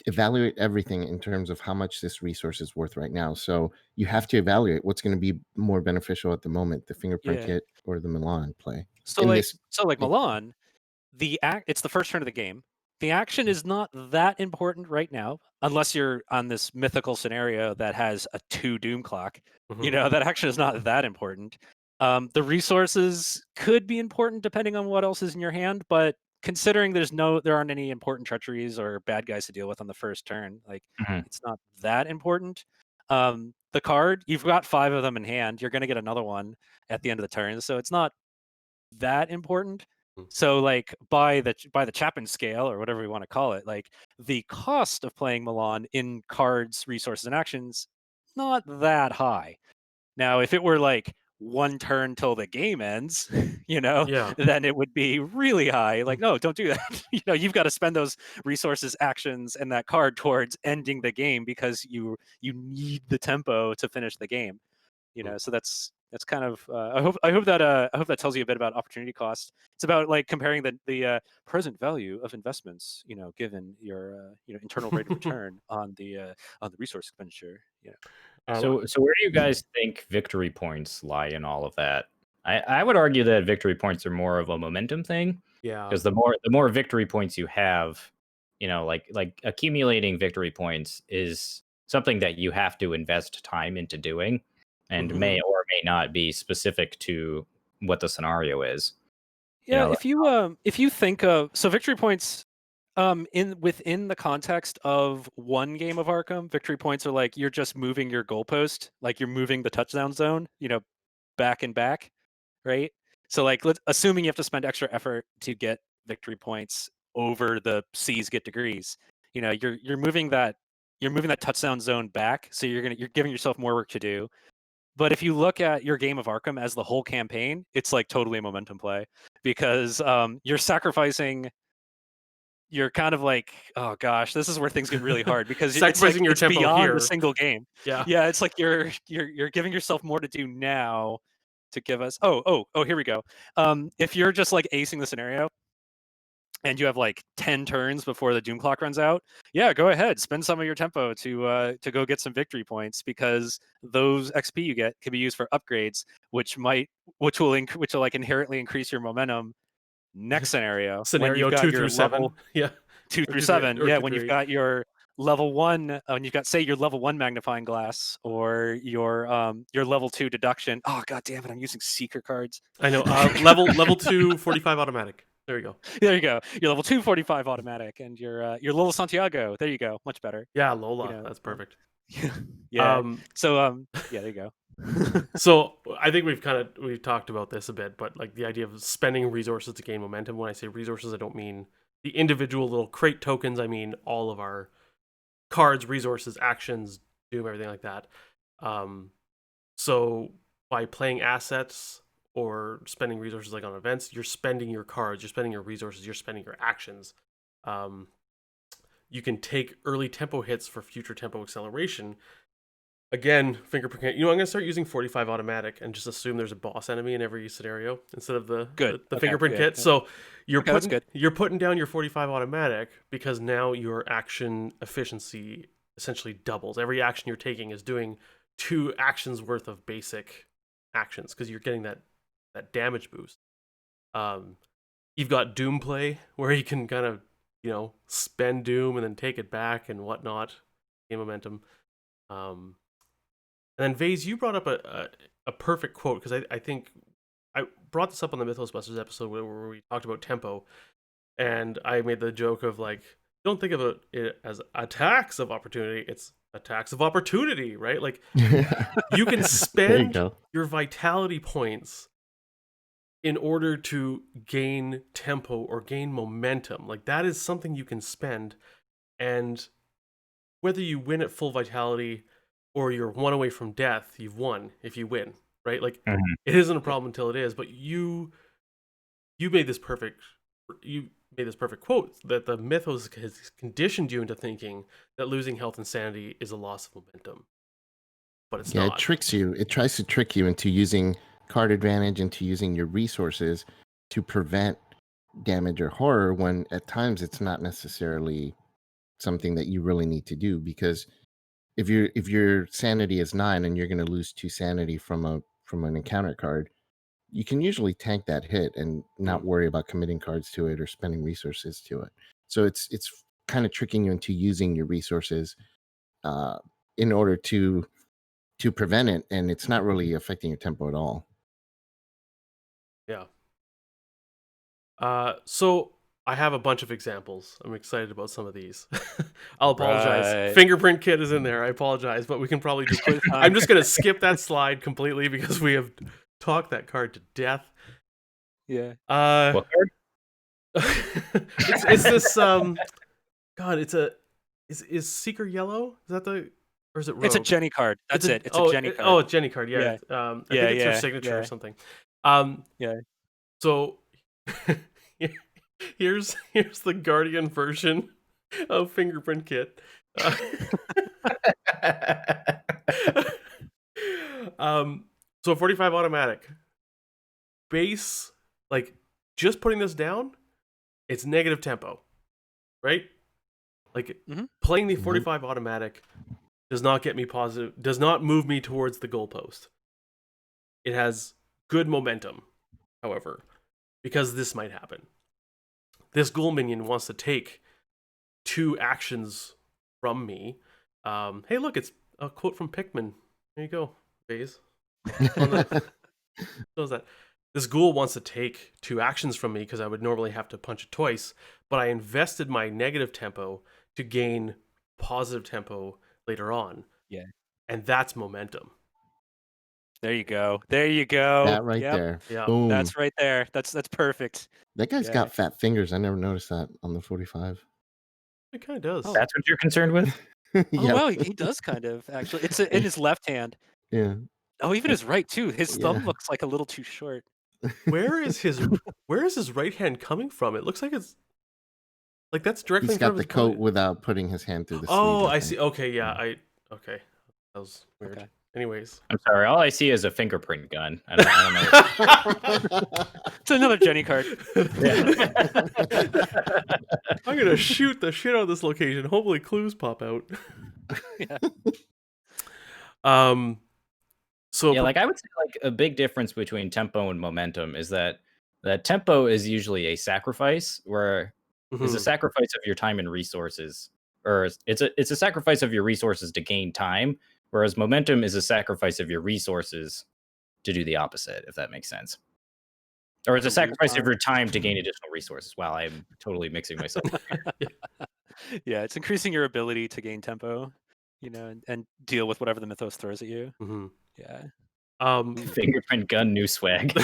[SPEAKER 3] evaluate everything in terms of how much this resource is worth right now. So you have to evaluate what's going to be more beneficial at the moment, the fingerprint
[SPEAKER 4] Yeah.
[SPEAKER 3] kit or the Milan play.
[SPEAKER 4] So
[SPEAKER 3] In
[SPEAKER 4] like
[SPEAKER 3] this,
[SPEAKER 4] Milan, it's the first turn of the game. The action is not that important right now, unless you're on this mythical scenario that has a 2 doom clock. That action is not that important. The resources could be important depending on what else is in your hand, but considering there aren't any important treacheries or bad guys to deal with on the first turn, like it's not that important. The card, you've got 5 of them in hand. You're going to get another one at the end of the turn, so it's not that important. So like by the Chapin scale or whatever we want to call it, like the cost of playing Milan in cards, resources, and actions, not that high. Now, if it were like 1 turn till the game ends,
[SPEAKER 1] Yeah.
[SPEAKER 4] then it would be really high. Like, no, don't do that. You've got to spend those resources, actions, and that card towards ending the game because you need the tempo to finish the game. So that's kind of I hope that tells you a bit about opportunity cost. It's about like comparing the present value of investments, given your internal rate of return on the resource expenditure.
[SPEAKER 2] So where do you guys think victory points lie in all of that? I would argue that victory points are more of a momentum thing.
[SPEAKER 1] Yeah.
[SPEAKER 2] Because the more victory points you have, like accumulating victory points is something that you have to invest time into doing, and may or may not be specific to what the scenario is.
[SPEAKER 4] Yeah, if you think of victory points within the context of one game of Arkham, victory points are like you're just moving your goalpost, like you're moving the touchdown zone, back and back, right? So like assuming you have to spend extra effort to get victory points over the C's get degrees, you're moving that touchdown zone back, so you're giving yourself more work to do. But if you look at your game of Arkham as the whole campaign, it's like totally a momentum play because you're sacrificing. You're kind of like, oh gosh, this is where things get really hard because it's like
[SPEAKER 1] Sacrificing your
[SPEAKER 4] it's
[SPEAKER 1] tempo
[SPEAKER 4] beyond
[SPEAKER 1] here.
[SPEAKER 4] a single game.
[SPEAKER 1] Yeah.
[SPEAKER 4] Yeah, it's like you're giving yourself more to do now to give us. Oh, here we go. If you're just like acing the scenario and you have like 10 turns before the doom clock runs out, yeah, go ahead, spend some of your tempo to go get some victory points because those XP you get can be used for upgrades, which will like inherently increase your momentum next scenario. When
[SPEAKER 1] Scenario
[SPEAKER 4] you've got
[SPEAKER 1] 2
[SPEAKER 4] your
[SPEAKER 1] through 7.
[SPEAKER 4] level
[SPEAKER 1] Yeah.
[SPEAKER 4] 2
[SPEAKER 1] Or
[SPEAKER 4] through
[SPEAKER 1] 2
[SPEAKER 4] 7.
[SPEAKER 1] or
[SPEAKER 4] Yeah,
[SPEAKER 1] 2
[SPEAKER 4] when
[SPEAKER 1] through
[SPEAKER 4] you've
[SPEAKER 1] 8.
[SPEAKER 4] got your level 1, when you've got, say, your level 1 magnifying glass or your level 2 deduction. Oh god damn it, I'm using seeker cards.
[SPEAKER 1] I know. Level 2 45 automatic. There you go.
[SPEAKER 4] There you go. Your level 2 45 automatic and your Lola Santiago. There you go. Much better.
[SPEAKER 1] Yeah, Lola.
[SPEAKER 4] You know,
[SPEAKER 1] That's perfect.
[SPEAKER 4] yeah. So yeah, there you go.
[SPEAKER 1] So I think we've talked about this a bit, but like the idea of spending resources to gain momentum. When I say resources, I don't mean the individual little crate tokens. I mean all of our cards, resources, actions, doom, everything like that. So by playing assets or spending resources like on events, you're spending your cards, you're spending your resources, you're spending your actions. You can take early tempo hits for future tempo acceleration. Again, fingerprint kit. I'm going to start using 45 automatic and just assume there's a boss enemy in every scenario instead of the fingerprint kit. So you're putting down your 45 automatic because now your action efficiency essentially doubles. Every action you're taking is doing 2 actions worth of basic actions because you're getting that damage boost. You've got Doom play where you can kind of spend Doom and then take it back and whatnot, gain momentum. And then Vase, you brought up a perfect quote because I think I brought this up on the Mythos Busters episode where we talked about tempo, and I made the joke of like, don't think of it as attacks of opportunity; it's attacks of opportunity, right? Like you can spend your vitality points in order to gain tempo or gain momentum. Like that is something you can spend, and whether you win at full vitality or you're 1 away from death, you've won if you win, right? Like it isn't a problem until it is. But you made this perfect quote that the Mythos has conditioned you into thinking that losing health and sanity is a loss of momentum, but it's not.
[SPEAKER 3] It tricks you. It tries to trick you into using card advantage, into using your resources to prevent damage or horror when at times it's not necessarily something that you really need to do, because if your sanity is 9 and you're going to lose 2 sanity from an encounter card, you can usually tank that hit and not worry about committing cards to it or spending resources to it. So it's kind of tricking you into using your resources in order to prevent it, and it's not really affecting your tempo at all.
[SPEAKER 1] Yeah. So I have a bunch of examples. I'm excited about some of these. I'll apologize.
[SPEAKER 4] Right.
[SPEAKER 1] Fingerprint kit is in there. I apologize, but we can probably just I'm just going to skip that slide completely because we have talked that card to death.
[SPEAKER 4] Yeah.
[SPEAKER 2] What card?
[SPEAKER 1] it's this God, is Seeker yellow? Is that the, or is it Rogue?
[SPEAKER 4] It's a Jenny card. That's it. It's a Jenny card.
[SPEAKER 1] Oh, a Jenny card. Yeah. I think it's her signature or something.
[SPEAKER 4] Yeah.
[SPEAKER 1] So here's the Guardian version of Fingerprint Kit. So 45 automatic. Base, like just putting this down, it's negative tempo, right? Like playing the 45 automatic does not get me positive, does not move me towards the goalpost. It has good momentum, however, because this might happen. This ghoul minion wants to take 2 actions from me. Hey, look, it's a quote from Pikmin. There you go, Vase. Shows that. This ghoul wants to take 2 actions from me because I would normally have to punch it twice, but I invested my negative tempo to gain positive tempo later on.
[SPEAKER 4] Yeah.
[SPEAKER 1] And that's momentum.
[SPEAKER 4] There you go. There you go.
[SPEAKER 3] That right there.
[SPEAKER 1] Yeah.
[SPEAKER 3] Boom.
[SPEAKER 4] That's right there. That's perfect.
[SPEAKER 3] That guy's got fat fingers. I never noticed that on the 45.
[SPEAKER 1] It kind of does.
[SPEAKER 2] That's what you're concerned with?
[SPEAKER 3] Yeah.
[SPEAKER 4] Oh, wow, he does kind of, actually. It's in his left hand.
[SPEAKER 3] Yeah.
[SPEAKER 4] Oh, even his right too. His
[SPEAKER 3] Yeah.
[SPEAKER 4] thumb looks like a little too short.
[SPEAKER 1] Where is his right hand coming from? It looks like it's like that's directly
[SPEAKER 3] He's
[SPEAKER 1] in front
[SPEAKER 3] got
[SPEAKER 1] of
[SPEAKER 3] the
[SPEAKER 1] his
[SPEAKER 3] coat
[SPEAKER 1] body.
[SPEAKER 3] without putting his hand through the sleeve.
[SPEAKER 1] Oh, I
[SPEAKER 3] think.
[SPEAKER 1] see. Okay, yeah, okay. That was weird.
[SPEAKER 4] Okay.
[SPEAKER 1] Anyways.
[SPEAKER 2] I'm sorry. All I see is a fingerprint gun. I don't know.
[SPEAKER 4] It's another Jenny card.
[SPEAKER 1] I'm gonna shoot the shit out of this location. Hopefully clues pop out.
[SPEAKER 4] Yeah.
[SPEAKER 1] So
[SPEAKER 2] Yeah, like I would say like a big difference between tempo and momentum is that tempo is usually a sacrifice, where it's a sacrifice of your time and resources, or it's a sacrifice of your resources to gain time, whereas momentum is a sacrifice of your resources to do the opposite, if that makes sense. Or it's a sacrifice of your time to gain additional resources. Wow, I'm totally mixing myself up here.
[SPEAKER 4] Yeah, it's increasing your ability to gain tempo, and deal with whatever the Mythos throws at you. Yeah.
[SPEAKER 2] Fingerprint gun, new swag.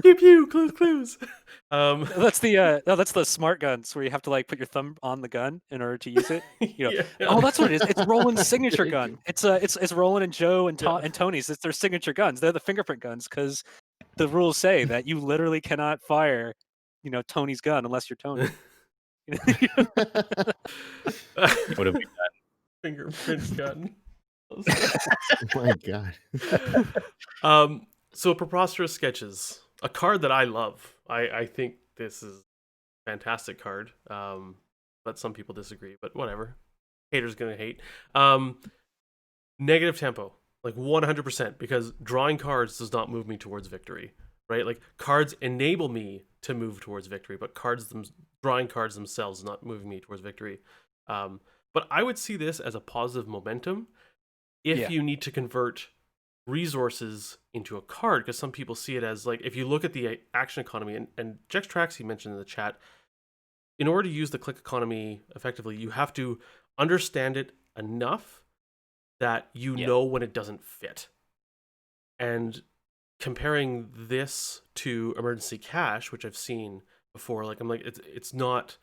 [SPEAKER 1] Pew pew, clues.
[SPEAKER 4] That's the smart guns where you have to like put your thumb on the gun in order to use it.
[SPEAKER 1] Yeah.
[SPEAKER 4] Oh, that's what it is. It's Roland's signature gun. It's Roland and Joe and
[SPEAKER 1] Yeah.
[SPEAKER 4] and Tony's. It's their signature guns. They're the fingerprint guns because the rules say that you literally cannot fire, Tony's gun unless you're Tony.
[SPEAKER 2] What have we done?
[SPEAKER 1] Fingerprints gun.
[SPEAKER 3] Oh my god.
[SPEAKER 1] So Preposterous Sketches, a card that I love. I think this is a fantastic card. But some people disagree, but whatever. Haters gonna hate. Negative tempo, like 100%, because drawing cards does not move me towards victory, right? Like cards enable me to move towards victory, but drawing cards themselves is not moving me towards victory. But I would see this as a positive momentum if you need to convert resources into a card, because some people see it as like, if you look at the action economy, and Jex Traxy mentioned in the chat, in order to use the click economy effectively, you have to understand it enough that you know when it doesn't fit. And comparing this to emergency cash, which I've seen before, like I'm like, it's not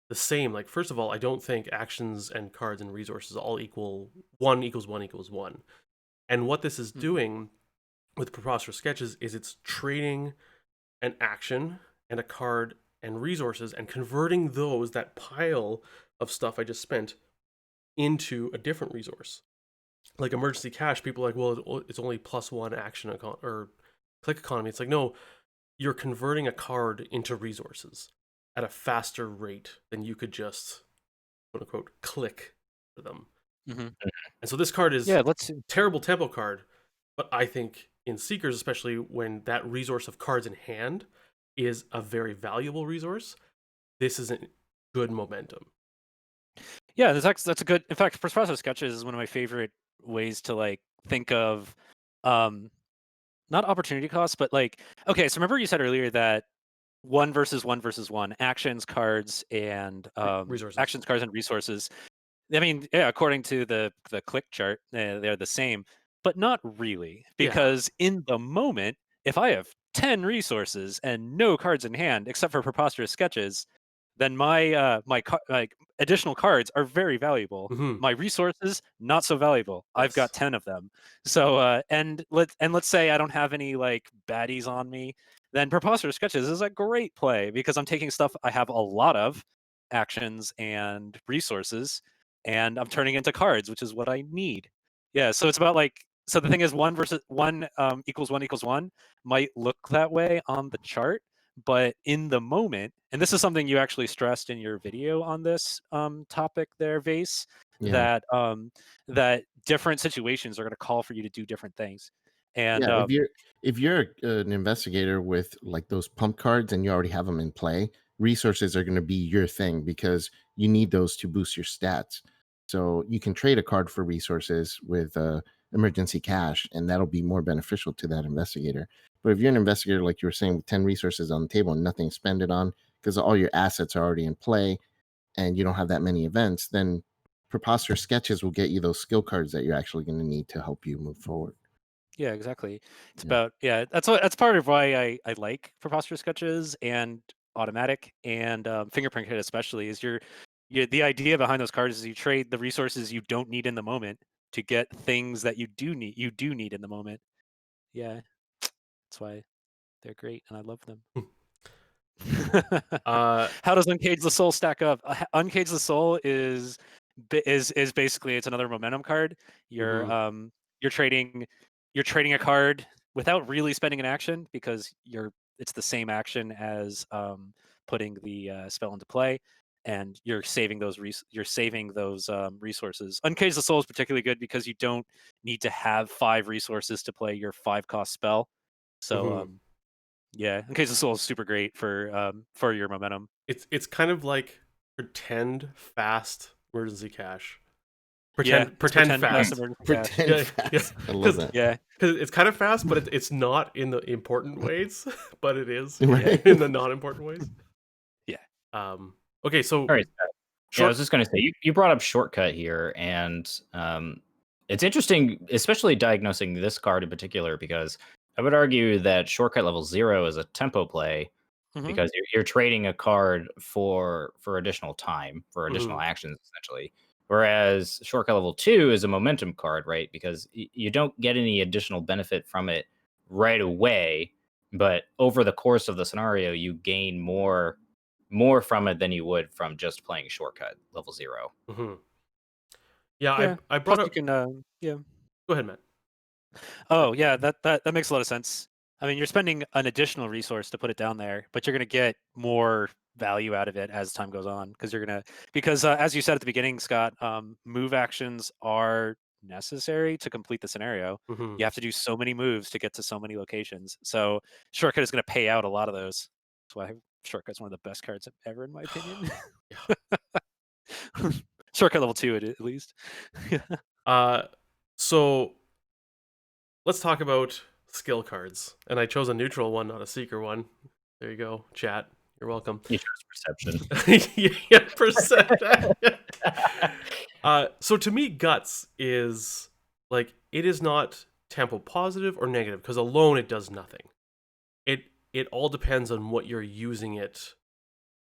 [SPEAKER 1] the same. Like, first of all, I don't think actions and cards and resources all equal 1 = 1 = 1. And what this is doing with Preposterous Sketches is it's trading an action and a card and resources and converting that pile of stuff I just spent into a different resource. Like emergency cash, people are like, well, it's only +1 action or click economy. It's like, no, you're converting a card into resources at a faster rate than you could just, quote unquote, click for them. And so this card is terrible tempo card, but I think in Seekers, especially when that resource of cards in hand is a very valuable resource, this isn't good momentum.
[SPEAKER 4] Yeah, that's a good. In fact, Preposterous Sketches is one of my favorite ways to like think of, not opportunity cost, but like, okay, so remember you said earlier that 1 versus 1 versus 1 actions, cards, and
[SPEAKER 1] resources.
[SPEAKER 4] Actions, cards, and resources. I mean, yeah, according to the click chart, they're the same, but not really, because in the moment, if I have 10 resources and no cards in hand except for Preposterous Sketches, then my additional cards are very valuable. My resources not so valuable. I've got 10 of them. So and let's say I don't have any like baddies on me, then Preposterous Sketches is a great play because I'm taking stuff I have a lot of, actions and resources, and I'm turning into cards, which is what I need. Yeah, so it's about like, so the thing is 1 versus 1 = 1 = 1 might look that way on the chart, but in the moment, and this is something you actually stressed in your video on this topic there, Vase, that different situations are going to call for you to do different things. And
[SPEAKER 3] if you're an investigator with like those pump cards and you already have them in play, resources are going to be your thing because you need those to boost your stats. So you can trade a card for resources with emergency cash, and that'll be more beneficial to that investigator. But if you're an investigator, like you were saying, with 10 resources on the table and nothing spended on because all your assets are already in play and you don't have that many events, then Preposterous Sketches will get you those skill cards that you're actually going to need to help you move forward.
[SPEAKER 4] Yeah, exactly. It's about, that's part of why I like Preposterous Sketches and Automatic and Fingerprint Kit especially, is the idea behind those cards is you trade the resources you don't need in the moment to get things that you do need in the moment. Yeah, that's why they're great, and I love them. How does Uncage the Soul stack up? Uncage the Soul is basically, it's another momentum card. You're trading a card without really spending an action, because it's the same action as putting the spell into play, and you're saving those resources. Uncage the Soul is particularly good because you don't need to have 5 resources to play your 5-cost spell. So yeah, Uncage the Soul is super great for your momentum.
[SPEAKER 1] It's kind of like pretend fast emergency cash. Pretend fast.
[SPEAKER 3] Pretend fast. I love that.
[SPEAKER 4] Yeah,
[SPEAKER 1] because it's kind of fast, but it's not in the important ways, but it is
[SPEAKER 3] Right.
[SPEAKER 1] in the non-important ways.
[SPEAKER 4] Yeah.
[SPEAKER 1] Okay, so
[SPEAKER 2] All right. Yeah, I was just going to say, you brought up shortcut here, and it's interesting, especially diagnosing this card in particular, because I would argue that shortcut level 0 is a tempo play, because you're trading a card for additional time, for additional actions, essentially. Whereas shortcut level 2 is a momentum card, right? Because you don't get any additional benefit from it right away, but over the course of the scenario, you gain more from it than you would from just playing shortcut level 0.
[SPEAKER 1] Yeah, I brought up.
[SPEAKER 4] You can, yeah.
[SPEAKER 1] Go ahead, Matt.
[SPEAKER 4] Oh yeah, that makes a lot of sense. I mean, you're spending an additional resource to put it down there, but you're going to get more value out of it as time goes on, because as you said at the beginning, Scott, move actions are necessary to complete the scenario. You have to do so many moves to get to so many locations. So shortcut is going to pay out a lot of those. That's why shortcut's one of the best cards ever, in my opinion. Shortcut level 2 at least.
[SPEAKER 1] So let's talk about skill cards, and I chose a neutral one, not a seeker one. There you go, chat. You're welcome.
[SPEAKER 2] You chose perception.
[SPEAKER 1] Yeah, perception. So to me, guts is like, it is not tempo positive or negative, because alone it does nothing. It all depends on what you're using it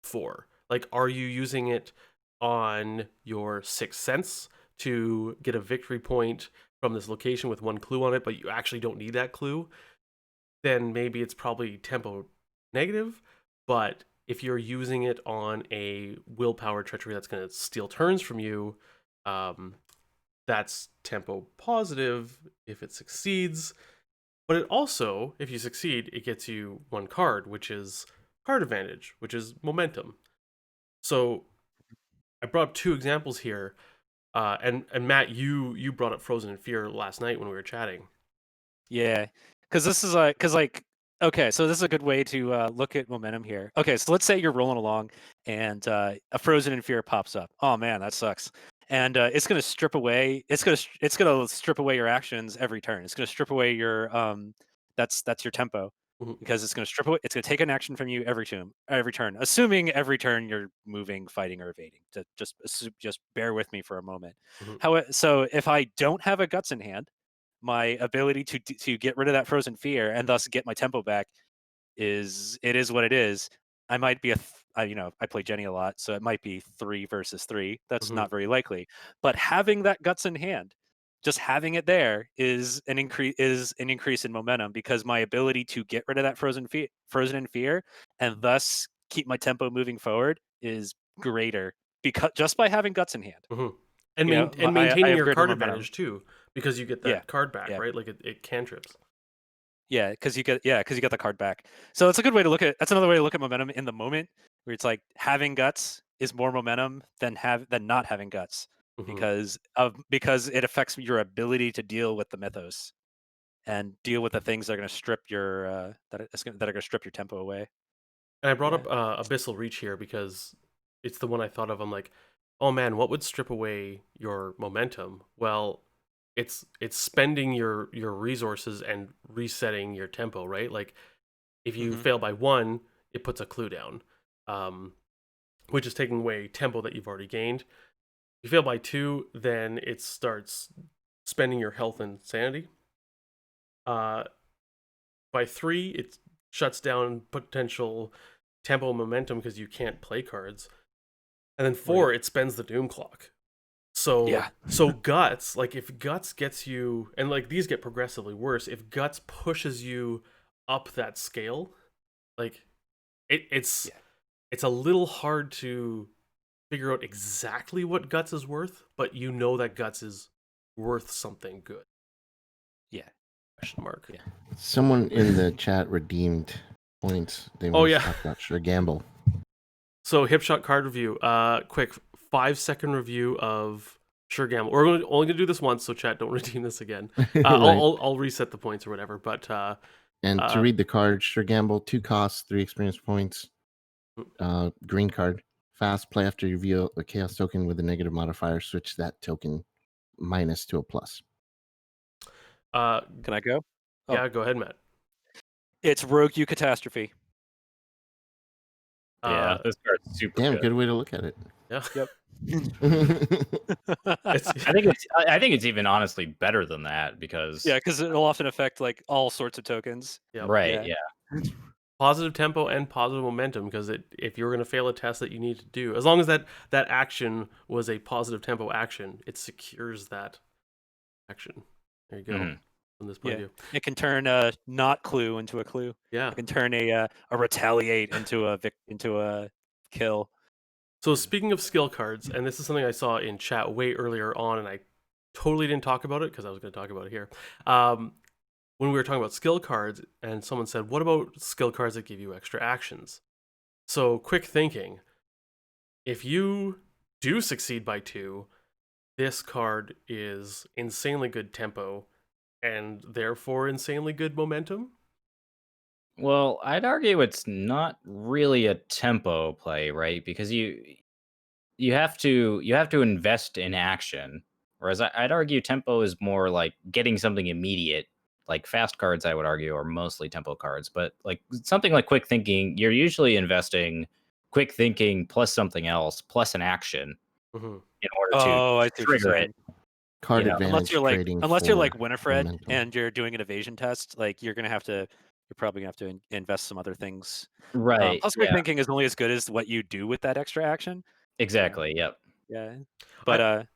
[SPEAKER 1] for. Like, are you using it on your sixth sense to get a victory point from this location with 1 clue on it, but you actually don't need that clue? Then maybe it's probably tempo negative. But if you're using it on a willpower treachery that's going to steal turns from you, that's tempo positive if it succeeds. But it also, if you succeed, it gets you 1 card, which is card advantage, which is momentum. So I brought up 2 examples here, and Matt, you brought up Frozen in Fear last night when we were chatting.
[SPEAKER 4] Yeah, because this is okay, so this is a good way to look at momentum here. Okay, so let's say you're rolling along and a Frozen in Fear pops up. Oh man, that sucks. And it's gonna strip away. It's gonna strip away your actions every turn. It's gonna strip away your that's your tempo, because it's gonna strip away. It's gonna take an action from you every turn. Assuming every turn you're moving, fighting, or evading. To just bear with me for a moment. So if I don't have a guts in hand, my ability to get rid of that Frozen Fear and thus get my tempo back is what it is. I might be I play Jenny a lot, so it might be 3 versus 3. That's not very likely. But having that guts in hand, just having it there is an increase in momentum, because my ability to get rid of that Frozen in Fear and thus keep my tempo moving forward is greater, because just by having guts in hand.
[SPEAKER 1] And maintaining your card advantage too, because you get that card back, right? Like it cantrips.
[SPEAKER 4] Yeah, because you get the card back. So that's a good way to look at. That's another way to look at momentum in the moment, where it's like having guts is more momentum than not having guts, because it affects your ability to deal with the mythos and deal with the things that are going to strip your that are going to strip your tempo away.
[SPEAKER 1] And I brought up Abyssal Reach here because it's the one I thought of. I'm like, oh man, what would strip away your momentum? Well, it's spending your resources and resetting your tempo, right? Like, if you fail by 1, it puts a clue down, which is taking away tempo that you've already gained. If you fail by 2, then it starts spending your health and sanity. By 3, it shuts down potential tempo momentum because you can't play cards. And then 4, it spends the doom clock. So
[SPEAKER 4] Yeah.
[SPEAKER 1] so guts, like if guts gets you, and like these get progressively worse, if guts pushes you up that scale, like it's
[SPEAKER 4] Yeah.
[SPEAKER 1] it's a little hard to figure out exactly what guts is worth, but you know that guts is worth something good.
[SPEAKER 4] Yeah.
[SPEAKER 1] Question mark.
[SPEAKER 4] Yeah.
[SPEAKER 3] Someone in the chat redeemed points. They
[SPEAKER 1] Oh,
[SPEAKER 3] want to
[SPEAKER 1] yeah.
[SPEAKER 3] talk about Sure Gamble.
[SPEAKER 1] So Hipshot card review. Quick 5-second review of Sure Gamble. We're only gonna do this once, so chat, don't redeem this again.
[SPEAKER 3] Right.
[SPEAKER 1] I'll reset the points or whatever. But
[SPEAKER 3] And to read the card, Sure Gamble, 2 costs, 3 experience points. Green card. Fast, play after you reveal a chaos token with a negative modifier. Switch that token minus to a plus.
[SPEAKER 4] Can I go? Oh.
[SPEAKER 1] Yeah, go ahead, Matt.
[SPEAKER 4] It's Rogue You Catastrophe.
[SPEAKER 2] Yeah, this card's super
[SPEAKER 3] Damn,
[SPEAKER 2] good.
[SPEAKER 3] good way to look at it.
[SPEAKER 1] Yeah.
[SPEAKER 4] Yep.
[SPEAKER 2] I think it's even honestly better than that because
[SPEAKER 4] Yeah, because it'll often affect like all sorts of tokens.
[SPEAKER 1] Yep.
[SPEAKER 2] right,
[SPEAKER 4] Yeah.
[SPEAKER 2] yeah.
[SPEAKER 1] Positive tempo and positive momentum, because if you're going to fail a test that you need to do, as long as that action was a positive tempo action, it secures that action. There you go.
[SPEAKER 2] Mhm.
[SPEAKER 1] From this point
[SPEAKER 4] Yeah.
[SPEAKER 1] of view.
[SPEAKER 4] It can turn a not clue into a clue.
[SPEAKER 1] Yeah.
[SPEAKER 4] It can turn a retaliate into a kill.
[SPEAKER 1] So speaking of skill cards, and this is something I saw in chat way earlier on, and I totally didn't talk about it because I was going to talk about it here. When we were talking about skill cards, and someone said, "What about skill cards that give you extra actions?" So quick thinking: if you do succeed by 2, this card is insanely good tempo, and therefore insanely good momentum.
[SPEAKER 2] Well, I'd argue it's not really a tempo play, right? Because you have to invest in action. Whereas I'd argue tempo is more like getting something immediate. Like fast cards, I would argue, are mostly tempo cards. But like something like quick thinking, you're usually investing quick thinking plus something else plus an action
[SPEAKER 1] Mm-hmm.
[SPEAKER 2] in order
[SPEAKER 4] Oh, I see what you're
[SPEAKER 2] trigger
[SPEAKER 4] saying.
[SPEAKER 2] it.
[SPEAKER 3] Card
[SPEAKER 2] You know,
[SPEAKER 3] advantage trading.
[SPEAKER 4] Unless you're
[SPEAKER 3] for
[SPEAKER 4] like Winifred
[SPEAKER 3] momentum.
[SPEAKER 4] and you're doing an evasion test, like you're probably gonna have to invest some other things.
[SPEAKER 2] Right.
[SPEAKER 4] Plus, quick
[SPEAKER 2] Yeah.
[SPEAKER 4] thinking is only as good as what you do with that extra action.
[SPEAKER 2] Exactly. Yep.
[SPEAKER 4] Yeah, but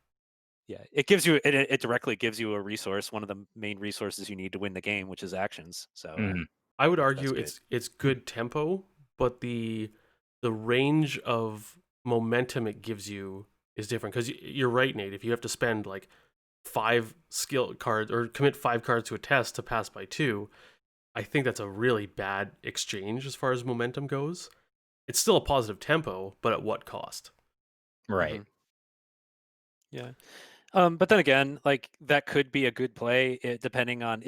[SPEAKER 4] yeah, it gives you it directly gives you a resource, one of the main resources you need to win the game, which is actions. So
[SPEAKER 2] Mhm.
[SPEAKER 1] I would
[SPEAKER 4] that's
[SPEAKER 1] argue
[SPEAKER 4] good.
[SPEAKER 1] it's good tempo, but the range of momentum it gives you is different. Because you're right, Nate. If you have to spend like 5 skill cards or commit 5 cards to a test to pass by 2, I think that's a really bad exchange as far as momentum goes. It's still a positive tempo, but at what cost?
[SPEAKER 2] Right.
[SPEAKER 4] Mhm. Yeah. But then again, like that could be a good play, depending on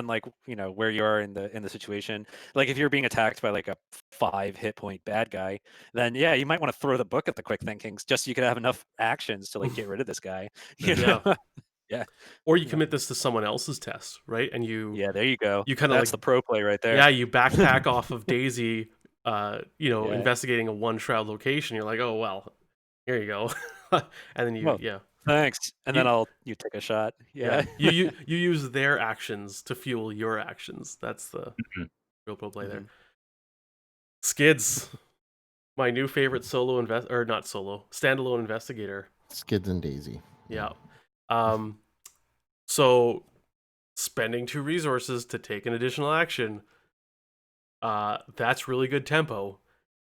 [SPEAKER 4] like where you are in the situation. Like if you're being attacked by like a 5 hit point bad guy, then yeah, you might want to throw the book at the quick thinkings just so you could have enough actions to like get rid of this guy. You
[SPEAKER 1] Yeah.
[SPEAKER 4] know? Yeah.
[SPEAKER 1] Or you commit this to someone else's test, right? And
[SPEAKER 4] Yeah, there you go.
[SPEAKER 1] you kind of
[SPEAKER 4] That's
[SPEAKER 1] like
[SPEAKER 4] the pro play right there.
[SPEAKER 1] yeah, you backpack off of Daisy,
[SPEAKER 4] Yeah.
[SPEAKER 1] investigating a one shroud location. You're like, oh well, here you go, and then you
[SPEAKER 4] Well, thanks. And
[SPEAKER 1] You-
[SPEAKER 4] then you take a shot. Yeah.
[SPEAKER 1] you use their actions to fuel your actions. That's the
[SPEAKER 2] Mhm.
[SPEAKER 1] real pro play there.
[SPEAKER 4] Mhm.
[SPEAKER 1] Skids, my new favorite standalone investigator.
[SPEAKER 3] Skids and Daisy.
[SPEAKER 1] Yeah. So spending 2 resources to take an additional action, that's really good tempo.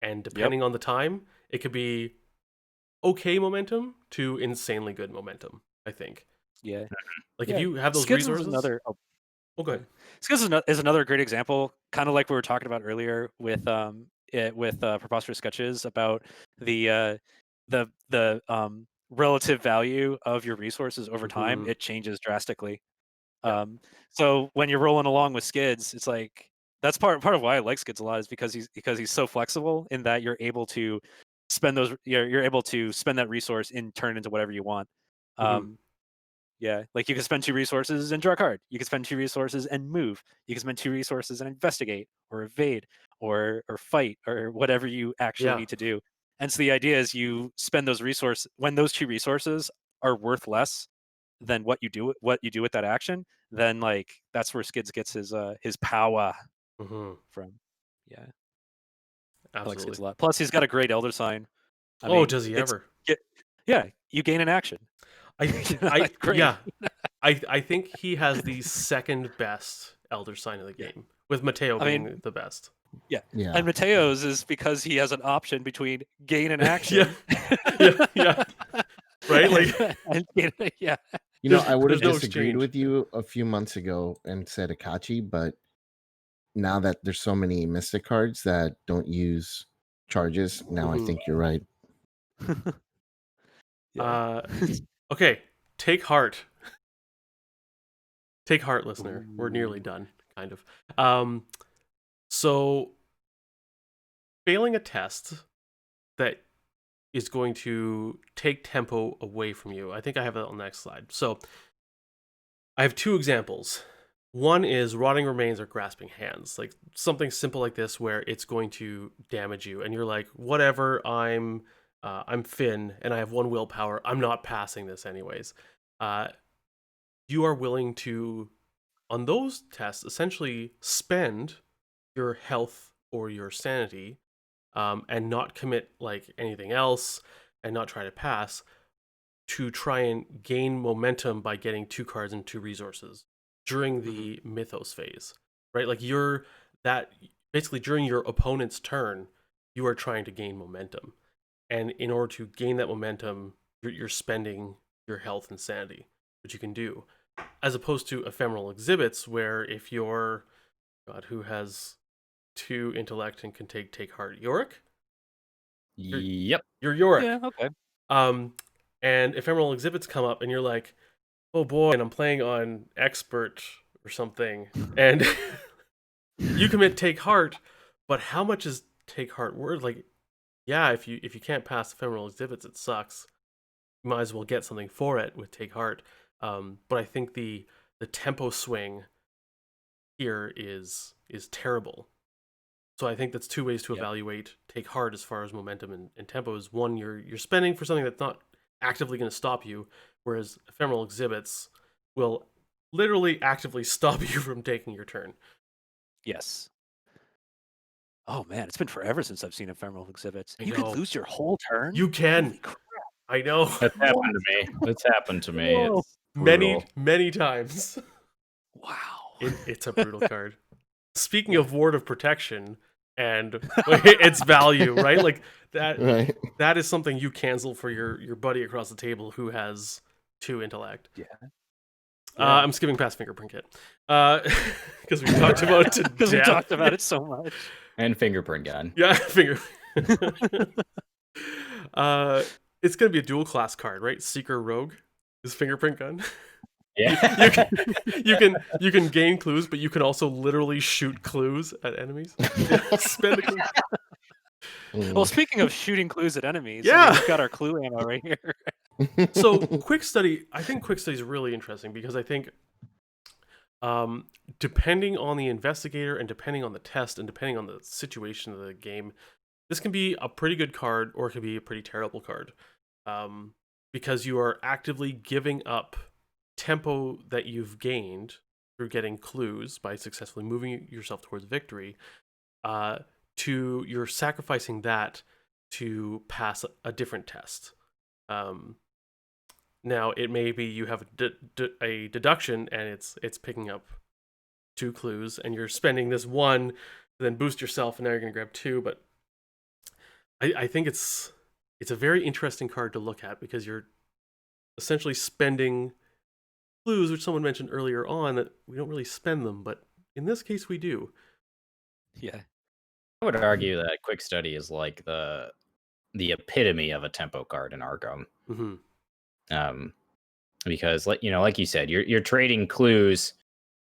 [SPEAKER 1] And depending on the time, it could be okay momentum to insanely good momentum, I think.
[SPEAKER 4] Yeah.
[SPEAKER 1] Like
[SPEAKER 4] Yeah.
[SPEAKER 1] if you have those
[SPEAKER 4] Skids
[SPEAKER 1] resources.
[SPEAKER 4] is another.
[SPEAKER 1] Oh, go ahead.
[SPEAKER 4] Skids is another great example, kind of like we were talking about earlier with preposterous sketches about the relative value of your resources over time.
[SPEAKER 1] Mhm.
[SPEAKER 4] It changes drastically.
[SPEAKER 1] Yeah.
[SPEAKER 4] So when you're rolling along with Skids, it's like that's part of why I like Skids a lot is because he's so flexible in that you're able to spend you're able to spend that resource and turn into whatever you want.
[SPEAKER 1] Mhm.
[SPEAKER 4] Yeah, like you can spend 2 resources and draw a card. You can spend 2 resources and move. You can spend 2 resources and investigate or evade or fight or whatever you actually
[SPEAKER 1] Yeah.
[SPEAKER 4] need to do. And so the idea is you spend those resources when those 2 resources are worth less than what you do with that action, then like that's where Skids gets his power
[SPEAKER 1] Mhm.
[SPEAKER 4] from. Yeah, I like Skids
[SPEAKER 1] Absolutely.
[SPEAKER 4] a lot. Plus he's got a great elder sign. I
[SPEAKER 1] Oh,
[SPEAKER 4] mean,
[SPEAKER 1] does he ever?
[SPEAKER 4] yeah, you gain an action. Great.
[SPEAKER 1] Yeah, I think he has the second best Elder Sign in the game, with Mateo being the best.
[SPEAKER 3] Yeah.
[SPEAKER 4] And Mateo's is because he has an option between gain and
[SPEAKER 1] Yeah.
[SPEAKER 4] action.
[SPEAKER 1] Yeah. Right? Like,
[SPEAKER 4] yeah.
[SPEAKER 3] You know, I would have
[SPEAKER 1] there's no
[SPEAKER 3] disagreed
[SPEAKER 1] exchange.
[SPEAKER 3] with you a few months ago and said Akachi, but now that there's so many Mystic cards that don't use charges, now I think you're right.
[SPEAKER 1] Okay, take heart. Take heart, listener. We're nearly done, kind of. So failing a test that is going to take tempo away from you. I think I have that on the next slide. So I have two examples. One is Rotting Remains or Grasping Hands, like something simple like this where it's going to damage you, and you're like, whatever, I'm Finn and I have one willpower. I'm not passing this anyways. You are willing to, on those tests, essentially spend your health or your sanity, and not commit like anything else, and not try to pass, to try and gain momentum by getting 2 cards and 2 resources during the Mythos phase, right? Like basically during your opponent's turn, you are trying to gain momentum, and in order to gain that momentum, you're spending your health and sanity, which you can do, as opposed to ephemeral exhibits, where if you're, God, who has 2 intellect and can take heart, Yorick?
[SPEAKER 2] Yep.
[SPEAKER 1] You're Yorick.
[SPEAKER 4] Yeah. Okay.
[SPEAKER 1] And ephemeral exhibits come up, and you're like, oh boy, and I'm playing on expert or something, and you commit take heart, but how much is take heart worth? Like, yeah, if you can't pass ephemeral exhibits, it sucks. You might as well get something for it with take heart. But I think the tempo swing here is terrible. So I think that's 2 ways to evaluate take heart as far as momentum and tempo. Is one, you're spending for something that's not actively going to stop you, whereas ephemeral exhibits will literally actively stop you from taking your turn.
[SPEAKER 4] Yes. Oh man, it's been forever since I've seen ephemeral exhibits.
[SPEAKER 1] I
[SPEAKER 4] You
[SPEAKER 1] know.
[SPEAKER 4] could lose your whole turn.
[SPEAKER 1] You can.
[SPEAKER 4] Holy crap.
[SPEAKER 1] I know.
[SPEAKER 2] That's happened to me. That's happened to me.
[SPEAKER 4] Whoa.
[SPEAKER 2] It's brutal.
[SPEAKER 1] many times.
[SPEAKER 4] Wow.
[SPEAKER 1] It's a brutal card. Speaking of Ward of Protection and its value, right? Like that.
[SPEAKER 3] Right.
[SPEAKER 1] That is something you cancel for your buddy across the table who has 2 intellect.
[SPEAKER 4] Yeah.
[SPEAKER 1] I'm skipping past Fingerprint Kit because we talked about it to
[SPEAKER 4] Because we
[SPEAKER 1] death.
[SPEAKER 4] talked about it so much.
[SPEAKER 2] And fingerprint gun.
[SPEAKER 1] Yeah, it's gonna be a dual class card, right? Seeker Rogue is Fingerprint Gun.
[SPEAKER 2] Yeah.
[SPEAKER 1] You can gain clues, but you can also literally shoot clues at enemies. Spend a clue.
[SPEAKER 4] Well, speaking of shooting clues at enemies,
[SPEAKER 1] Yeah.
[SPEAKER 4] we've got our clue ammo right here.
[SPEAKER 1] So quick study, I think quick study is really interesting because I think depending on the investigator and depending on the test and depending on the situation of the game, this can be a pretty good card or it can be a pretty terrible card, because you are actively giving up tempo that you've gained through getting clues by successfully moving yourself towards victory, to you're sacrificing that to pass a different test. Now it may be you have a deduction and it's picking up 2 clues and you're spending this 1 to then boost yourself, and now you're going to grab 2. But I think it's a very interesting card to look at because you're essentially spending clues, which someone mentioned earlier on that we don't really spend them, but in this case we do.
[SPEAKER 4] Yeah.
[SPEAKER 2] I would argue that quick study is like the epitome of a tempo card in Arkham.
[SPEAKER 1] Mm-hmm.
[SPEAKER 2] Because like you said, you're trading clues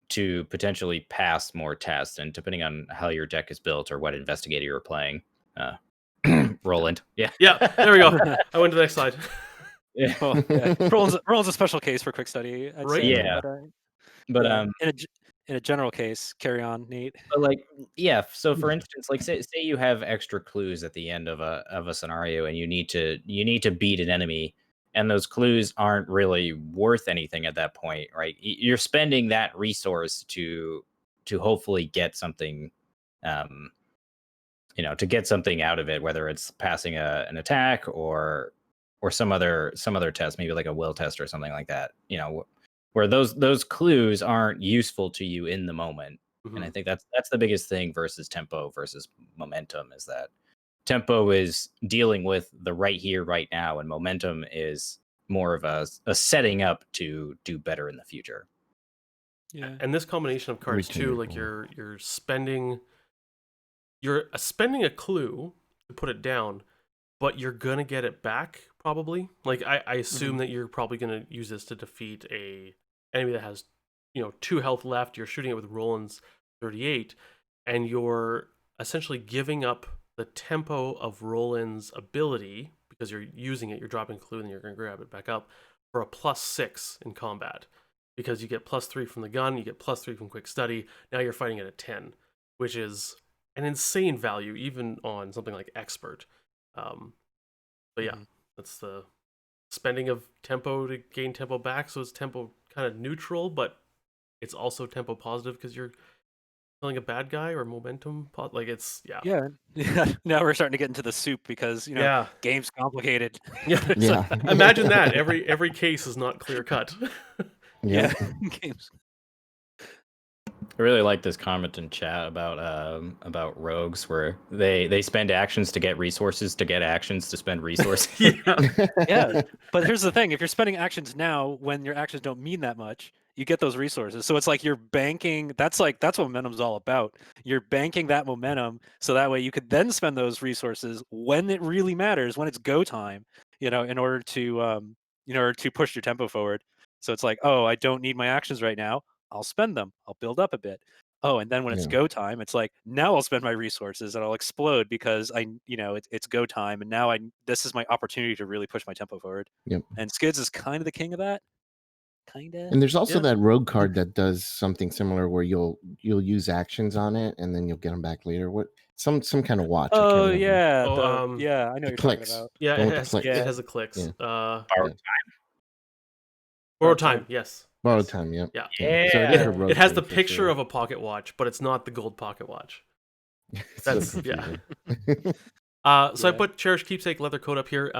[SPEAKER 2] to potentially pass more tests, and depending on how your deck is built or what investigator you're playing, Roland. Yeah.
[SPEAKER 1] Yeah, there we go. I went to the next slide.
[SPEAKER 2] Yeah.
[SPEAKER 4] Well, yeah. Roland's a special case for quick study, I'd
[SPEAKER 1] Right?
[SPEAKER 4] say.
[SPEAKER 2] Yeah. But
[SPEAKER 4] in a general case, carry on, Nate.
[SPEAKER 2] But like, yeah. So for instance, like say you have extra clues at the end of a scenario, and you need to beat an enemy, and those clues aren't really worth anything at that point, right? You're spending that resource to hopefully get something, to get something out of it, whether it's passing an attack or some other test, maybe like a will test or something like that. You know, where those clues aren't useful to you in the moment. And I think that's the biggest thing versus tempo versus momentum, is that tempo is dealing with the right here, right now, and momentum is more of a setting up to do better in the future.
[SPEAKER 4] Yeah.
[SPEAKER 1] And this combination of cards too, like you're spending a clue to put it down, but you're gonna get it back probably. Like I assume that you're probably gonna use this to defeat a enemy that has 2 health left. You're shooting it with Roland's 38, and you're essentially giving up the tempo of Roland's ability because you're using it. You're dropping a clue and you're gonna grab it back up for a +6 in combat, because you get +3 from the gun, you get +3 from quick study. Now you're fighting at a 10, which is an insane value even on something like expert. But yeah, that's the spending of tempo to gain tempo back. So it's tempo kind of neutral, but it's also tempo positive because you're killing a bad guy, or momentum. Like it's
[SPEAKER 4] Yeah. Now we're starting to get into the soup because game's complicated.
[SPEAKER 1] Yeah. Imagine that every case is not clear cut.
[SPEAKER 4] Yeah. Games.
[SPEAKER 2] I really like this comment in chat about rogues, where they spend actions to get resources to get actions to spend resources.
[SPEAKER 4] Yeah. But here's the thing: if you're spending actions now when your actions don't mean that much, you get those resources. So it's like you're banking. That's what momentum's all about. You're banking that momentum so that way you could then spend those resources when it really matters, when it's go time. In order to push your tempo forward. So it's like, oh, I don't need my actions right now. I'll spend them. I'll build up a bit. Oh, and then when it's go time, it's like, now I'll spend my resources and I'll explode because it's go time, and now this is my opportunity to really push my tempo forward.
[SPEAKER 3] Yep.
[SPEAKER 4] And Skids is kind of the king of that. Kinda.
[SPEAKER 3] And there's also that rogue card that does something similar, where you'll use actions on it and then you'll get them back later. What some kind of watch?
[SPEAKER 4] Oh yeah,
[SPEAKER 1] Oh,
[SPEAKER 4] I know what you're
[SPEAKER 3] clicks.
[SPEAKER 4] talking about.
[SPEAKER 1] Yeah,
[SPEAKER 3] Going
[SPEAKER 1] it
[SPEAKER 3] with the clicks.
[SPEAKER 1] has a clicks.
[SPEAKER 2] Borrowed
[SPEAKER 1] Borrowed time, yes.
[SPEAKER 3] Borrowed time, yep.
[SPEAKER 1] Yeah.
[SPEAKER 3] So it is a rogue
[SPEAKER 1] It has the
[SPEAKER 3] thing for
[SPEAKER 1] picture
[SPEAKER 3] sure.
[SPEAKER 1] of a pocket watch, but it's not the gold pocket watch. That's
[SPEAKER 3] So
[SPEAKER 1] So
[SPEAKER 4] Yeah.
[SPEAKER 1] I put Cherished Keepsake Leather Coat up here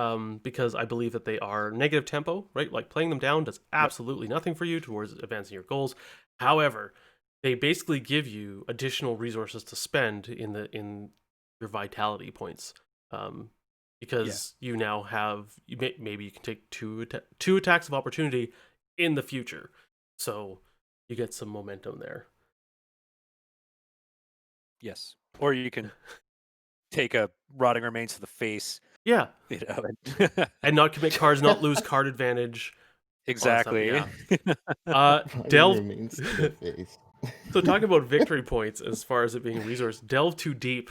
[SPEAKER 1] because I believe that they are negative tempo, right? Like playing them down does absolutely nothing for you towards advancing your goals. However, they basically give you additional resources to spend in your vitality points, because you now have maybe you can take two attacks of opportunity in the future, so you get some momentum there.
[SPEAKER 4] Yes. Or you can take a rotting remains to the face.
[SPEAKER 1] Yeah. And not commit cards, not lose card advantage.
[SPEAKER 4] Exactly.
[SPEAKER 1] Delve.
[SPEAKER 3] Remains to the face.
[SPEAKER 1] So talking about victory points as far as it being a resource, delve too deep.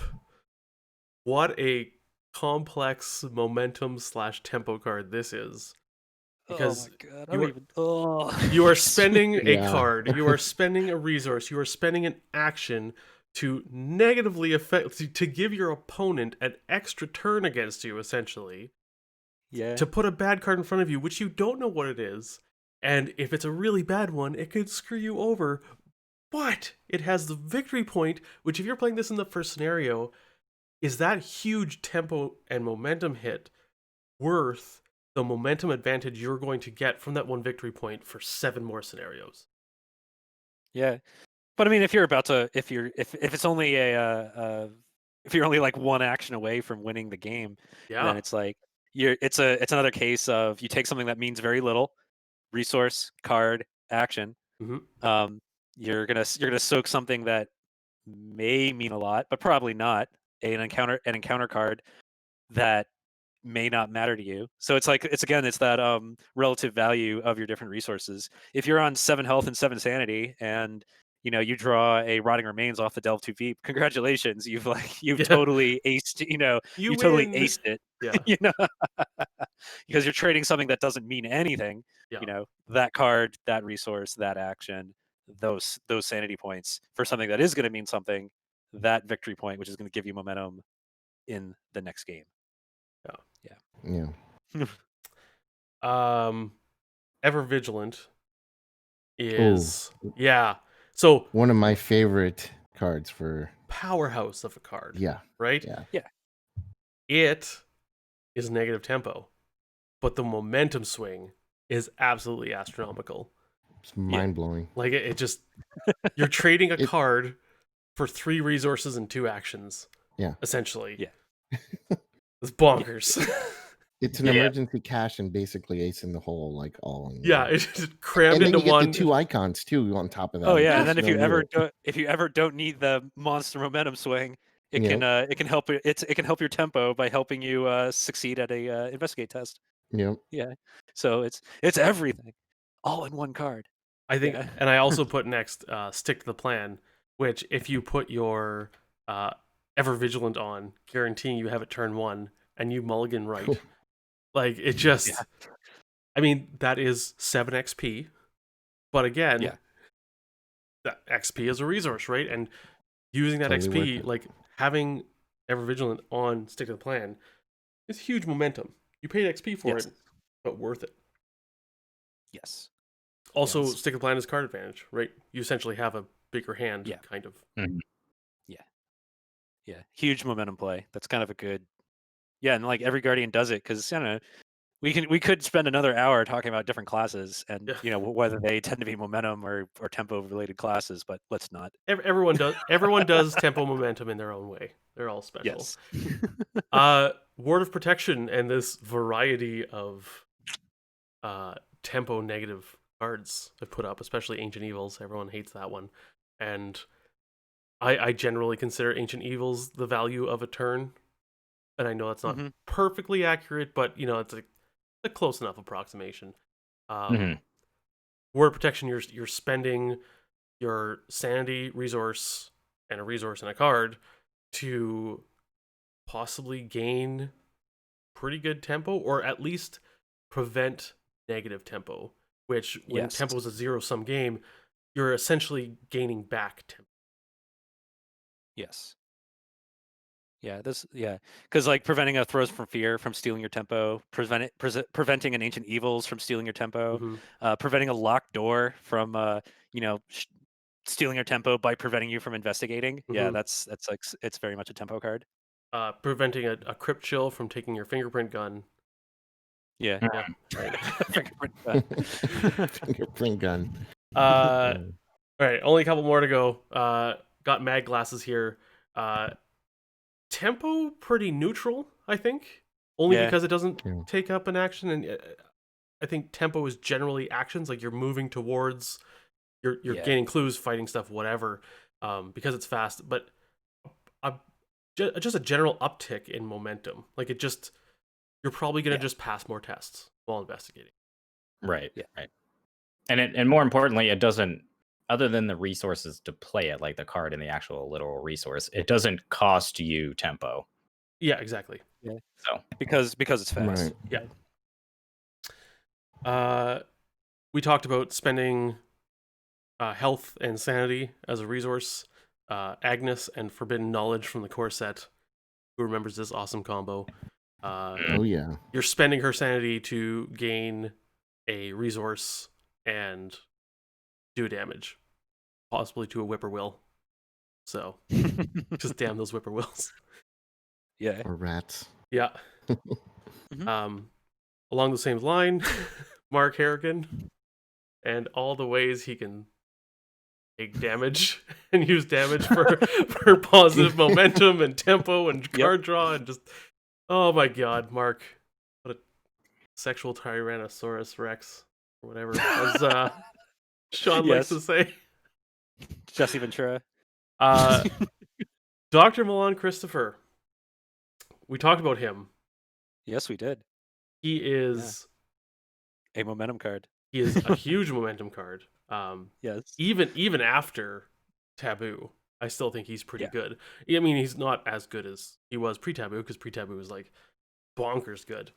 [SPEAKER 1] What a complex momentum / tempo card this is. Because
[SPEAKER 4] oh my God,
[SPEAKER 1] you are spending a
[SPEAKER 3] Yeah.
[SPEAKER 1] card, you are spending a resource, you are spending an action to negatively affect, to give your opponent an extra turn against you, essentially.
[SPEAKER 4] Yeah.
[SPEAKER 1] To put a bad card in front of you, which you don't know what it is. And if it's a really bad one, it could screw you over. But it has the victory point, which if you're playing this in the first scenario, is that huge tempo and momentum hit worth the momentum advantage you're going to get from that one victory point for 7 more scenarios?
[SPEAKER 4] Yeah. But I mean, if you're about to, if it's only if you're only like one action away from winning the game, then it's like it's another case of you take something that means very little, resource, card, action.
[SPEAKER 1] Mm-hmm.
[SPEAKER 4] You're gonna soak something that may mean a lot, but probably not. An encounter card that may not matter to you. So it's like it's that relative value of your different resources. If you're on 7 health and 7 sanity, and you draw a rotting remains off the delve 2 feet, congratulations, you've totally aced. You totally aced it.
[SPEAKER 1] Yeah.
[SPEAKER 4] Because you're trading something that doesn't mean anything.
[SPEAKER 1] Yeah.
[SPEAKER 4] That card, that resource, that action, those sanity points for something that is going to mean something. That victory point, which is going to give you momentum in the next game.
[SPEAKER 3] Yeah.
[SPEAKER 1] Ever Vigilant is so
[SPEAKER 3] one of my favorite cards for
[SPEAKER 1] powerhouse of a card.
[SPEAKER 3] Yeah.
[SPEAKER 1] Right?
[SPEAKER 3] Yeah.
[SPEAKER 1] It is negative tempo. but the momentum swing is absolutely astronomical.
[SPEAKER 3] It's mind blowing.
[SPEAKER 1] Like it just you're trading a
[SPEAKER 3] It-
[SPEAKER 1] card for 3 resources and 2 actions.
[SPEAKER 3] Yeah.
[SPEAKER 1] Essentially.
[SPEAKER 4] Yeah.
[SPEAKER 1] It's bonkers.
[SPEAKER 3] It's an emergency cash and basically ace in the hole, like all in.
[SPEAKER 1] Yeah, it's just crammed
[SPEAKER 3] and then
[SPEAKER 1] into
[SPEAKER 3] you
[SPEAKER 1] one.
[SPEAKER 3] get the 2 icons too on top of that.
[SPEAKER 4] Oh
[SPEAKER 3] in
[SPEAKER 4] yeah, and
[SPEAKER 3] case
[SPEAKER 4] then if
[SPEAKER 3] you
[SPEAKER 4] you
[SPEAKER 3] need
[SPEAKER 4] ever
[SPEAKER 3] it.
[SPEAKER 4] don't need the monster momentum swing, it
[SPEAKER 3] Yeah.
[SPEAKER 4] can help it can help your tempo by helping you succeed at a investigate test.
[SPEAKER 3] Yep.
[SPEAKER 4] Yeah. So it's everything all in one card.
[SPEAKER 1] I think,
[SPEAKER 4] Yeah.
[SPEAKER 1] and I also put next stick to the plan, which if you put your ever vigilant on, guaranteeing you have it turn 1 and you mulligan right, like it just. I mean, that is 7 XP, but again, that XP is a resource, right? And using that
[SPEAKER 3] Totally worth
[SPEAKER 1] XP,
[SPEAKER 3] it.
[SPEAKER 1] like having ever vigilant on stick to the plan, is huge momentum. You paid XP for it, but worth it.
[SPEAKER 4] Yes.
[SPEAKER 1] Also,
[SPEAKER 4] Yes.
[SPEAKER 1] stick to the plan is card advantage, right? You essentially have a bigger hand, kind of.
[SPEAKER 2] Mhm.
[SPEAKER 4] Yeah. Huge momentum play. That's kind of a good. Yeah, and like every Guardian does it because I don't know. We could spend another hour talking about different classes and whether they tend to be momentum or tempo related classes, but let's not.
[SPEAKER 1] Everyone does tempo momentum in their own way. They're all special.
[SPEAKER 4] Yes.
[SPEAKER 1] Ward of Protection and this variety of tempo negative cards I've put up, especially Ancient Evils. Everyone hates that one. And I generally consider Ancient Evils the value of a turn. And I know that's not perfectly accurate, but it's a close enough approximation. Ward of Protection, you're spending your sanity resource and a resource and a card to possibly gain pretty good tempo, or at least prevent negative tempo, which when tempo is a zero-sum game, you're essentially gaining back tempo.
[SPEAKER 4] Yes. Yeah, because like preventing a Throws from Fear from stealing your tempo, preventing an Ancient Evils from stealing your tempo, preventing a locked door from stealing your tempo by preventing you from investigating. Yeah, that's like it's very much a tempo card.
[SPEAKER 1] Preventing a Crypt Chill from taking your fingerprint gun.
[SPEAKER 4] Yeah.
[SPEAKER 3] Fingerprint gun.
[SPEAKER 1] All right, only a couple more to go. Got Mad Glasses here. Tempo pretty neutral, I think, only because it doesn't take up an action, and I think tempo is generally actions, like you're moving towards, you're gaining clues, fighting stuff, whatever, because it's fast. But just a general uptick in momentum, like you're probably gonna just pass more tests while investigating.
[SPEAKER 2] Right. Yeah. Right. And more importantly, it doesn't. Other than the resources to play it, like the card and the actual literal resource, it doesn't cost you tempo.
[SPEAKER 1] Yeah, exactly.
[SPEAKER 4] Yeah.
[SPEAKER 2] So
[SPEAKER 4] because it's fast.
[SPEAKER 1] Right. Yeah. We talked about spending health and sanity as a resource. Agnes and Forbidden Knowledge from the core set. Who remembers this awesome combo?
[SPEAKER 3] Oh yeah.
[SPEAKER 1] You're spending her sanity to gain a resource and do damage, possibly to a whippoorwill. So, just damn those whippoorwills.
[SPEAKER 4] Yeah.
[SPEAKER 3] Or rats.
[SPEAKER 1] Yeah. Along the same line, Mark Harrigan, and all the ways he can take damage and use damage for positive momentum and tempo and card draw and just, oh my god, Mark, what a sexual Tyrannosaurus Rex or whatever, as Sean likes to say.
[SPEAKER 4] Jesse Ventura.
[SPEAKER 1] Dr. Milan Christopher. We talked about him.
[SPEAKER 4] Yes, we did.
[SPEAKER 1] He is
[SPEAKER 4] a momentum card.
[SPEAKER 1] He is a huge momentum card.
[SPEAKER 4] Yes.
[SPEAKER 1] Even after Taboo, I still think he's pretty good. I mean, he's not as good as he was pre-Taboo, because pre-Taboo was like bonkers good.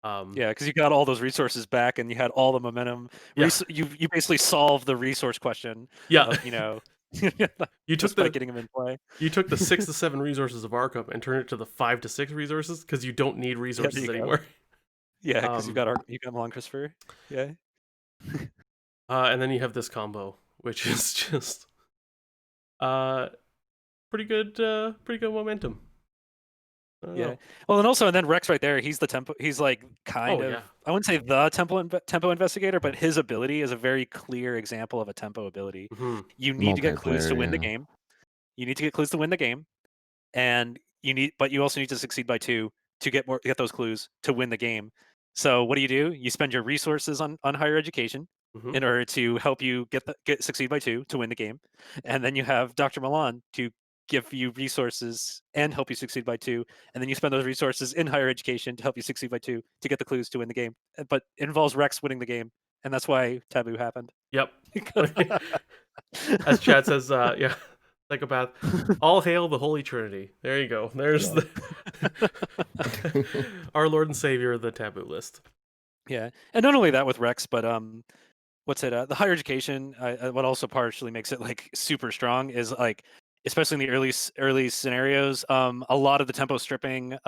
[SPEAKER 4] Yeah, because you got all those resources back, and you had all the momentum.
[SPEAKER 1] Yeah.
[SPEAKER 4] You basically solved the resource question.
[SPEAKER 1] Yeah.
[SPEAKER 4] Of,
[SPEAKER 1] you took
[SPEAKER 4] by getting him in play.
[SPEAKER 1] You took the 6 to 7 resources of Arkham and turned it to the 5 to 6 resources, because you don't need resources anymore.
[SPEAKER 4] Yeah, because you got Milan Christopher. Yeah.
[SPEAKER 1] And then you have this combo, which is just pretty good momentum. I don't
[SPEAKER 4] Yeah.
[SPEAKER 1] know.
[SPEAKER 4] Well, and then Rex right there, he's the tempo. He's like kind
[SPEAKER 1] Oh
[SPEAKER 4] of,
[SPEAKER 1] yeah.
[SPEAKER 4] I wouldn't say the tempo investigator, but his ability is a very clear example of a tempo ability.
[SPEAKER 1] Hmm.
[SPEAKER 4] You need to get clues to
[SPEAKER 3] Multiplayer,
[SPEAKER 4] win the
[SPEAKER 3] yeah.
[SPEAKER 4] game. You need to get clues to win the game, and but you also need to succeed by 2 to get those clues to win the game. So what do? You spend your resources on higher education
[SPEAKER 1] Hmm.
[SPEAKER 4] in order to help you get succeed by 2 to win the game, and then you have Dr. Milan to give you resources and help you succeed by 2, and then you spend those resources in higher education to help you succeed by 2 to get the clues to win the game. But it involves Rex winning the game, and that's why Taboo happened.
[SPEAKER 1] Yep. As Chad says, yeah, psychopath. All hail the Holy Trinity. There you go. There's
[SPEAKER 3] Yeah.
[SPEAKER 1] our Lord and Savior, the taboo list.
[SPEAKER 4] Yeah, and not only that with Rex, but what's it? The higher education. What also partially makes it like super strong is like, especially in the early scenarios, a lot of the tempo stripping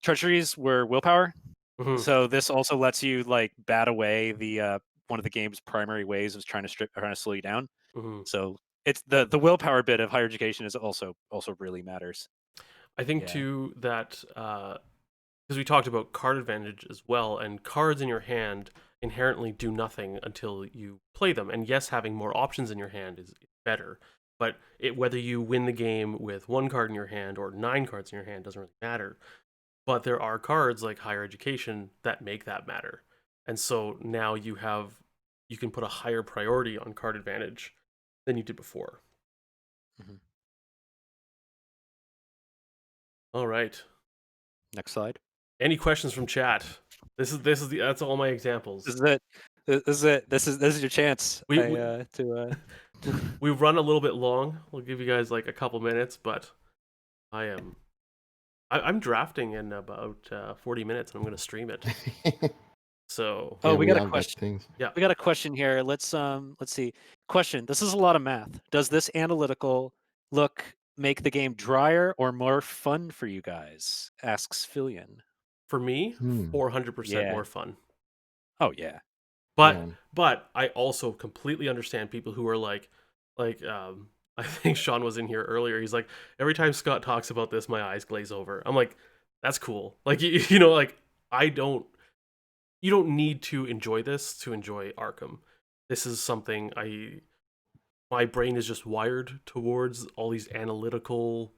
[SPEAKER 4] treacheries were willpower.
[SPEAKER 1] Mhm.
[SPEAKER 4] So this also lets you like bat away the one of the game's primary ways of trying to slow you down.
[SPEAKER 1] Mhm.
[SPEAKER 4] So it's the willpower bit of higher education is also really matters.
[SPEAKER 1] I think
[SPEAKER 4] Yeah.
[SPEAKER 1] too that because we talked about card advantage as well, and cards in your hand inherently do nothing until you play them. And yes, having more options in your hand is better, but whether you win the game with 1 card in your hand or 9 cards in your hand doesn't really matter. But there are cards like higher education that make that matter, and so now you can put a higher priority on card advantage than you did before.
[SPEAKER 4] Mhm.
[SPEAKER 1] All right.
[SPEAKER 4] Next slide.
[SPEAKER 1] Any questions from chat? That's all my examples.
[SPEAKER 4] This is it. This is it. This is your chance.
[SPEAKER 1] We-
[SPEAKER 4] to
[SPEAKER 1] We run a little bit long. We'll give you guys like a couple minutes, but I'm drafting in about 40 minutes, and I'm going to stream it. So
[SPEAKER 4] Oh,
[SPEAKER 3] Yeah,
[SPEAKER 4] we got a
[SPEAKER 3] all
[SPEAKER 4] question.
[SPEAKER 3] things.
[SPEAKER 4] We got a question here. Let's see. Question. This is a lot of math. Does this analytical look make the game drier or more fun for you guys? Asks Filian.
[SPEAKER 1] for me, 400%
[SPEAKER 4] Yeah.
[SPEAKER 1] more fun.
[SPEAKER 4] Oh yeah.
[SPEAKER 1] But
[SPEAKER 3] Yeah.
[SPEAKER 1] but I also completely understand people who are like I think Sean was in here earlier. He's like, every time Scott talks about this, my eyes glaze over. I'm like, that's cool. Like you know, like you don't need to enjoy this to enjoy Arkham. This is something my brain is just wired towards all these analytical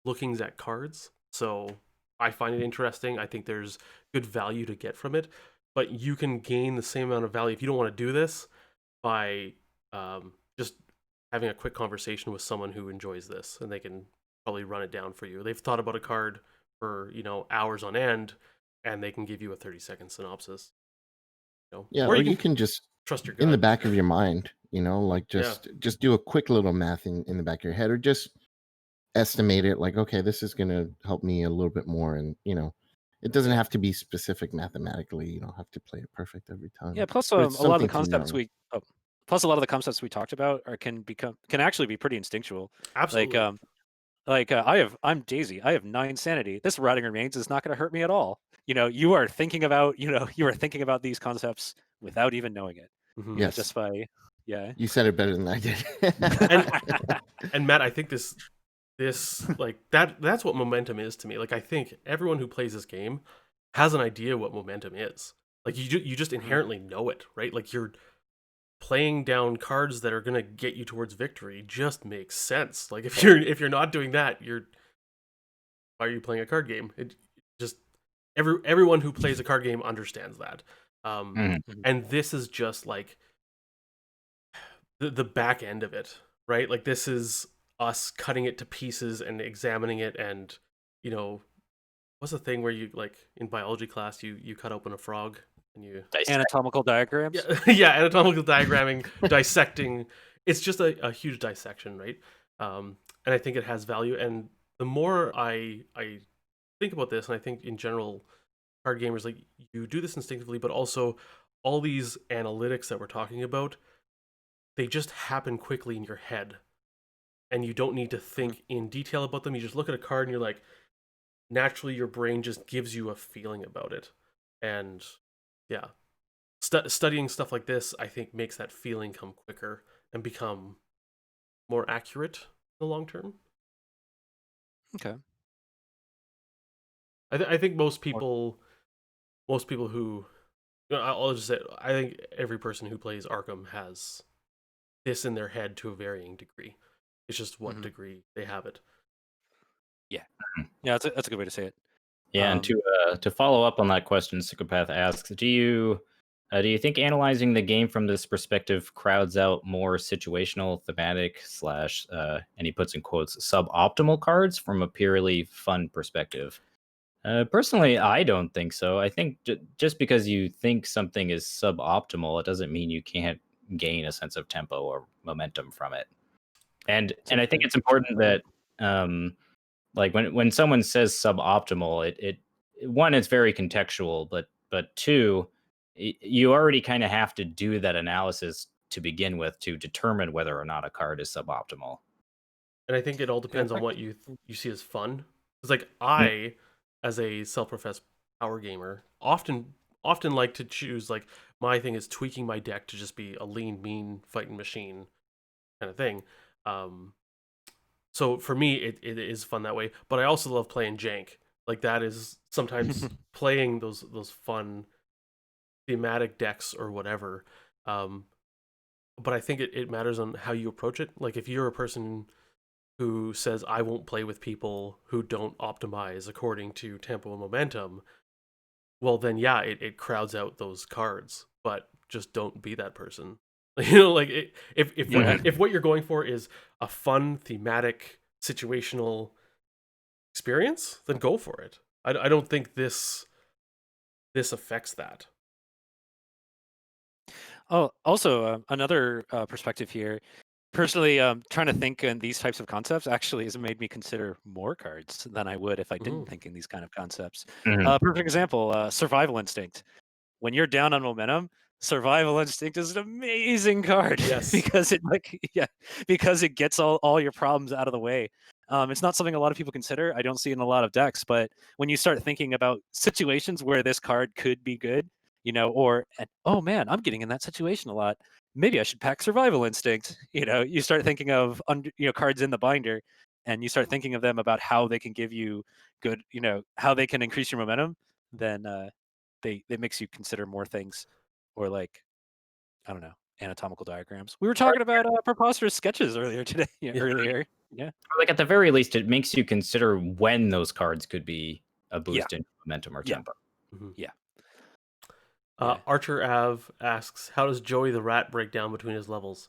[SPEAKER 1] lookings at cards. So I find it interesting. I think there's good value to get from it, but you can gain the same amount of value if you don't want to do this by just having a quick conversation with someone who enjoys this, and they can probably run it down for you. They've thought about a card for hours on end, and they can give you a 30-second synopsis.
[SPEAKER 3] Yeah,
[SPEAKER 1] or
[SPEAKER 3] or
[SPEAKER 1] you
[SPEAKER 3] you can just
[SPEAKER 1] trust your
[SPEAKER 3] in the
[SPEAKER 1] gut.
[SPEAKER 3] back of your mind, like
[SPEAKER 1] Yeah.
[SPEAKER 3] just do a quick little math in the back of your head, or just estimate it like, okay, this is going to help me a little bit more, and it doesn't have to be specific mathematically. You don't have to play it perfect every time.
[SPEAKER 4] Yeah. Plus,
[SPEAKER 3] But
[SPEAKER 4] a
[SPEAKER 3] it's
[SPEAKER 4] lot of the
[SPEAKER 3] something to
[SPEAKER 4] concepts
[SPEAKER 3] know.
[SPEAKER 4] plus a lot of the concepts we talked about can actually be pretty instinctual.
[SPEAKER 1] Absolutely.
[SPEAKER 4] I'm Daisy. I have 9 sanity. This rotting remains is not going to hurt me at all. You are thinking about these concepts without even knowing it.
[SPEAKER 1] Mhm.
[SPEAKER 3] Yes,
[SPEAKER 4] Just by
[SPEAKER 3] you said it better than I did.
[SPEAKER 1] And Matt, I think this like that's what momentum is to me. Like I think everyone who plays this game has an idea what momentum is. Like you just inherently know it, right? Like you're playing down cards that are going to get you towards victory just makes sense. Like if you're not doing that, why are you playing a card game? It just everyone who plays a card game understands that.
[SPEAKER 2] Mhm.
[SPEAKER 1] And this is just like the back end of it, right? Like this is us cutting it to pieces and examining it, and what's the thing where you, like, in biology class, you cut open a frog and you
[SPEAKER 4] anatomical diagrams.
[SPEAKER 1] yeah, anatomical diagramming, dissecting. It's just a huge dissection, right? And I think it has value. And the more I think about this, and I think in general, card gamers, like, you do this instinctively, but also all these analytics that we're talking about, they just happen quickly in your head, and you don't need to think in detail about them. You just look at a card and you're like, naturally your brain just gives you a feeling about it. And yeah, studying stuff like this, I think, makes that feeling come quicker and become more accurate in the long term.
[SPEAKER 4] Okay.
[SPEAKER 1] I think most people who, I'll just say, I think every person who plays Arkham has this in their head to a varying degree. It's just what degree they have it.
[SPEAKER 4] Yeah, that's a good way to say it.
[SPEAKER 2] Yeah, and to follow up on that question, Psychopath asks, do you think analyzing the game from this perspective crowds out more situational, thematic / and he puts in quotes suboptimal cards from a purely fun perspective? Personally, I don't think so. I think just because you think something is suboptimal, it doesn't mean you can't gain a sense of tempo or momentum from it. And I think it's important that like when someone says suboptimal, it one, it's very contextual, but two, you already kind of have to do that analysis to begin with to determine whether or not a card is suboptimal.
[SPEAKER 1] And I think it all depends on what you see as fun. It's like I, as a self-professed power gamer, often like to choose, like, my thing is tweaking my deck to just be a lean, mean fighting machine kind of thing. So for me, it is fun that way. But I also love playing jank. Like, that is sometimes playing those fun thematic decks or whatever. But I think it matters on how you approach it. Like, if you're a person who says, I won't play with people who don't optimize according to tempo and momentum, well, then yeah, it crowds out those cards. But just don't be that person. Like, if what you're going for is a fun, thematic, situational experience, then go for it. I don't think this affects that.
[SPEAKER 4] Oh, also another perspective here. Personally, trying to think in these types of concepts actually has made me consider more cards than I would if I didn't think in these kind of concepts. Perfect example: survival instinct. When you're down on momentum, survival instinct is an amazing card.
[SPEAKER 1] Yes.
[SPEAKER 4] because it gets all your problems out of the way. It's not something a lot of people consider. I don't see it in a lot of decks, but when you start thinking about situations where this card could be good, oh man, I'm getting in that situation a lot. Maybe I should pack survival instinct. You start thinking of cards in the binder, and you start thinking of them about how they can give you good, how they can increase your momentum. Then they makes you consider more things, or like, I don't know, anatomical diagrams. We were talking about preposterous sketches earlier today. Earlier, yeah.
[SPEAKER 2] Like, at the very least, it makes you consider when those cards could be a boost in momentum or tempo.
[SPEAKER 4] Yeah.
[SPEAKER 1] Archer Av asks, how does Joey the Rat break down between his levels?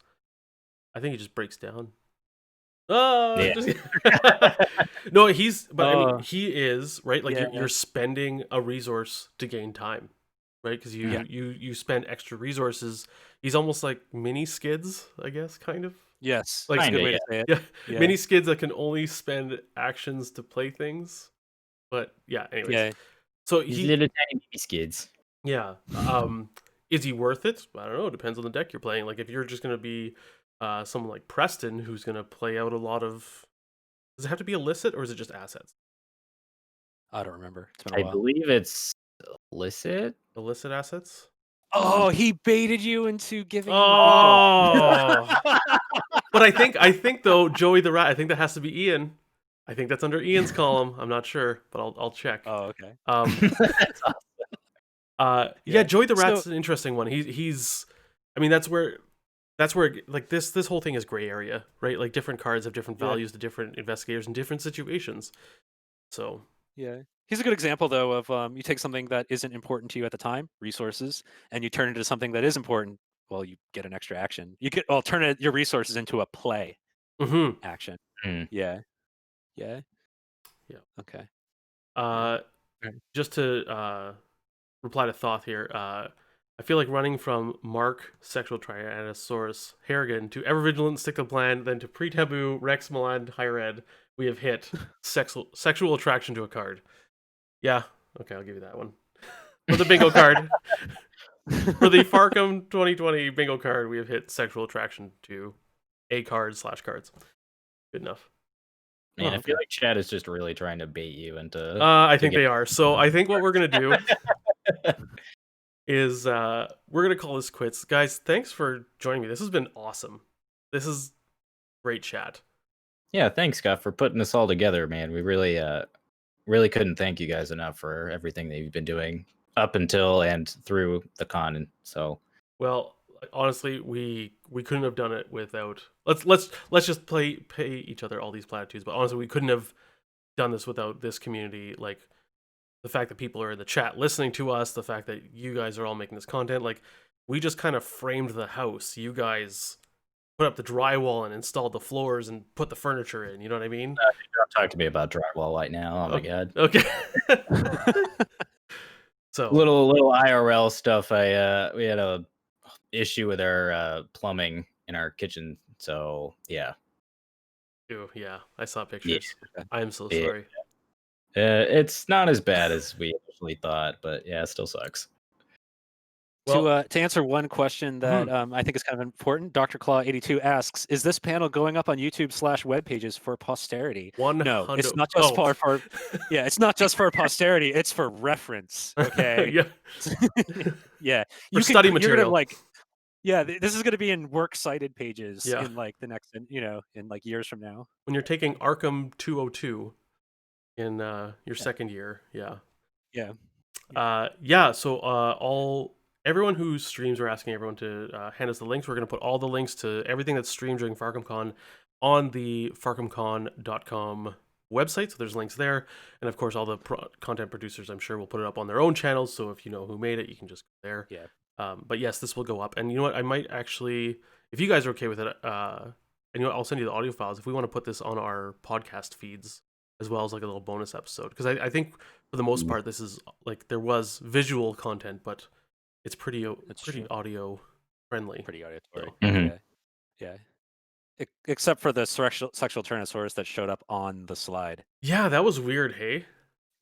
[SPEAKER 1] I think he just breaks down. Oh, yeah. No, I mean, he is, right? Like, you're spending a resource to gain time, right? Because you spend extra resources. He's almost like mini skids, I guess, kind of.
[SPEAKER 4] Yes,
[SPEAKER 1] like,
[SPEAKER 4] that's a good way to say it.
[SPEAKER 1] Yeah, mini skids that can only spend actions to play things. But yeah, anyways.
[SPEAKER 4] Yeah.
[SPEAKER 1] So
[SPEAKER 2] These little tiny mini skids.
[SPEAKER 1] Yeah. Is he worth it? I don't know. It depends on the deck you're playing. Like, if you're just going to be someone like Preston, who's going to play out a lot of... Does it have to be illicit, or is it just assets?
[SPEAKER 4] I don't remember. It's been a while.
[SPEAKER 2] I believe it's illicit.
[SPEAKER 1] Illicit assets?
[SPEAKER 4] Oh, he baited you into giving him
[SPEAKER 1] a bingo. But I think though, Joey the Rat, I think that has to be Ian. I think that's under Ian's column. I'm not sure, but I'll check.
[SPEAKER 4] Oh, okay.
[SPEAKER 2] That's awesome.
[SPEAKER 1] Yeah, Joey the Rat's an interesting one. He's I mean, that's where like this whole thing is gray area, right? Like, different cards have different values to different investigators in different situations. So
[SPEAKER 4] yeah, he's a good example though of you take something that isn't important to you at the time, resources, and you turn it into something that is important. Well, you get an extra action. You turn your resources into a play action. Yeah. Okay.
[SPEAKER 1] Just to reply to Thoth here, I feel like running from Mark, Sexual Tyrannosaurus, Harrigan, to Ever Vigilant, Stick to Plan, then to Pre-Taboo, Rex Milan, Higher Ed, we have hit sexual attraction to a card. Yeah, okay, I'll give you that one. For the bingo card. For the Farkham 2020 bingo card, we have hit sexual attraction to a card / cards. Good enough.
[SPEAKER 2] Man, I feel like Chad is just really trying to bait you into...
[SPEAKER 1] I think they are. So I think what we're going to do is we're going to call this quits. Guys, thanks for joining me. This has been awesome. This is great chat.
[SPEAKER 2] Yeah, thanks, Scott, for putting this all together, man. We really really couldn't thank you guys enough for everything that you've been doing up until and through the con. And so,
[SPEAKER 1] Well, honestly, we couldn't have done it without. Let's just pay each other all these platitudes. But honestly, we couldn't have done this without this community. Like the fact that people are in the chat listening to us, the fact that you guys are all making this content. Like we just kind of framed the house. You guys put up the drywall and installed the floors and put the furniture in. You know what I mean?
[SPEAKER 2] don't talk to me about drywall right now. Oh my god.
[SPEAKER 1] Okay. So
[SPEAKER 2] little IRL stuff. We had a issue with our plumbing in our kitchen. So yeah.
[SPEAKER 1] Yeah, I saw pictures.
[SPEAKER 2] Yeah.
[SPEAKER 1] I am so sorry.
[SPEAKER 2] It's not as bad as we initially thought, but yeah, it still sucks.
[SPEAKER 4] Well, to answer one question that I think is kind of important, Dr. Claw 82 asks, is this panel going up on YouTube/web pages for posterity? No, it's not just for it's not just for posterity, it's for reference. Okay.
[SPEAKER 1] Yeah.
[SPEAKER 4] You
[SPEAKER 1] study material.
[SPEAKER 4] This is going to be in works cited pages in like the next, in like years from now.
[SPEAKER 1] When you're taking Arkham 202 in your second year, So everyone who streams, we're asking everyone to hand us the links. We're going to put all the links to everything that's streamed during FarkhamCon on the FarkhamCon.com website. So there's links there. And of course, all the content producers, I'm sure, will put it up on their own channels. So if you know who made it, you can just go there.
[SPEAKER 4] Yeah.
[SPEAKER 1] But yes, this will go up. And you know what? I might actually, if you guys are okay with it, and you know what? I'll send you the audio files if we want to put this on our podcast feeds as well as like a little bonus episode. Because I think for the most part, this is like there was visual content, but it's pretty audio friendly.
[SPEAKER 4] Pretty auditory.
[SPEAKER 2] So.
[SPEAKER 4] Yeah. Except for the sexual Tyrannosaurus that showed up on the slide.
[SPEAKER 1] Yeah, that was weird, hey?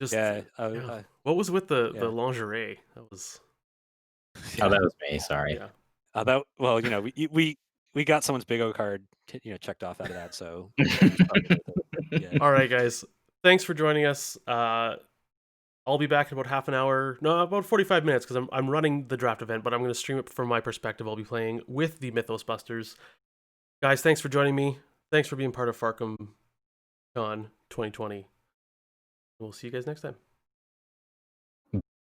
[SPEAKER 1] What was with the lingerie? That was...
[SPEAKER 2] Oh, that was me, sorry.
[SPEAKER 4] Yeah. We got someone's Big O card checked off out of that, so...
[SPEAKER 1] All right, guys. Thanks for joining us. I'll be back in about half an hour. No, about 45 minutes because I'm running the draft event, but I'm going to stream it from my perspective. I'll be playing with the Mythos Busters. Guys, thanks for joining me. Thanks for being part of FarkhamCon 2020. We'll see you guys next time.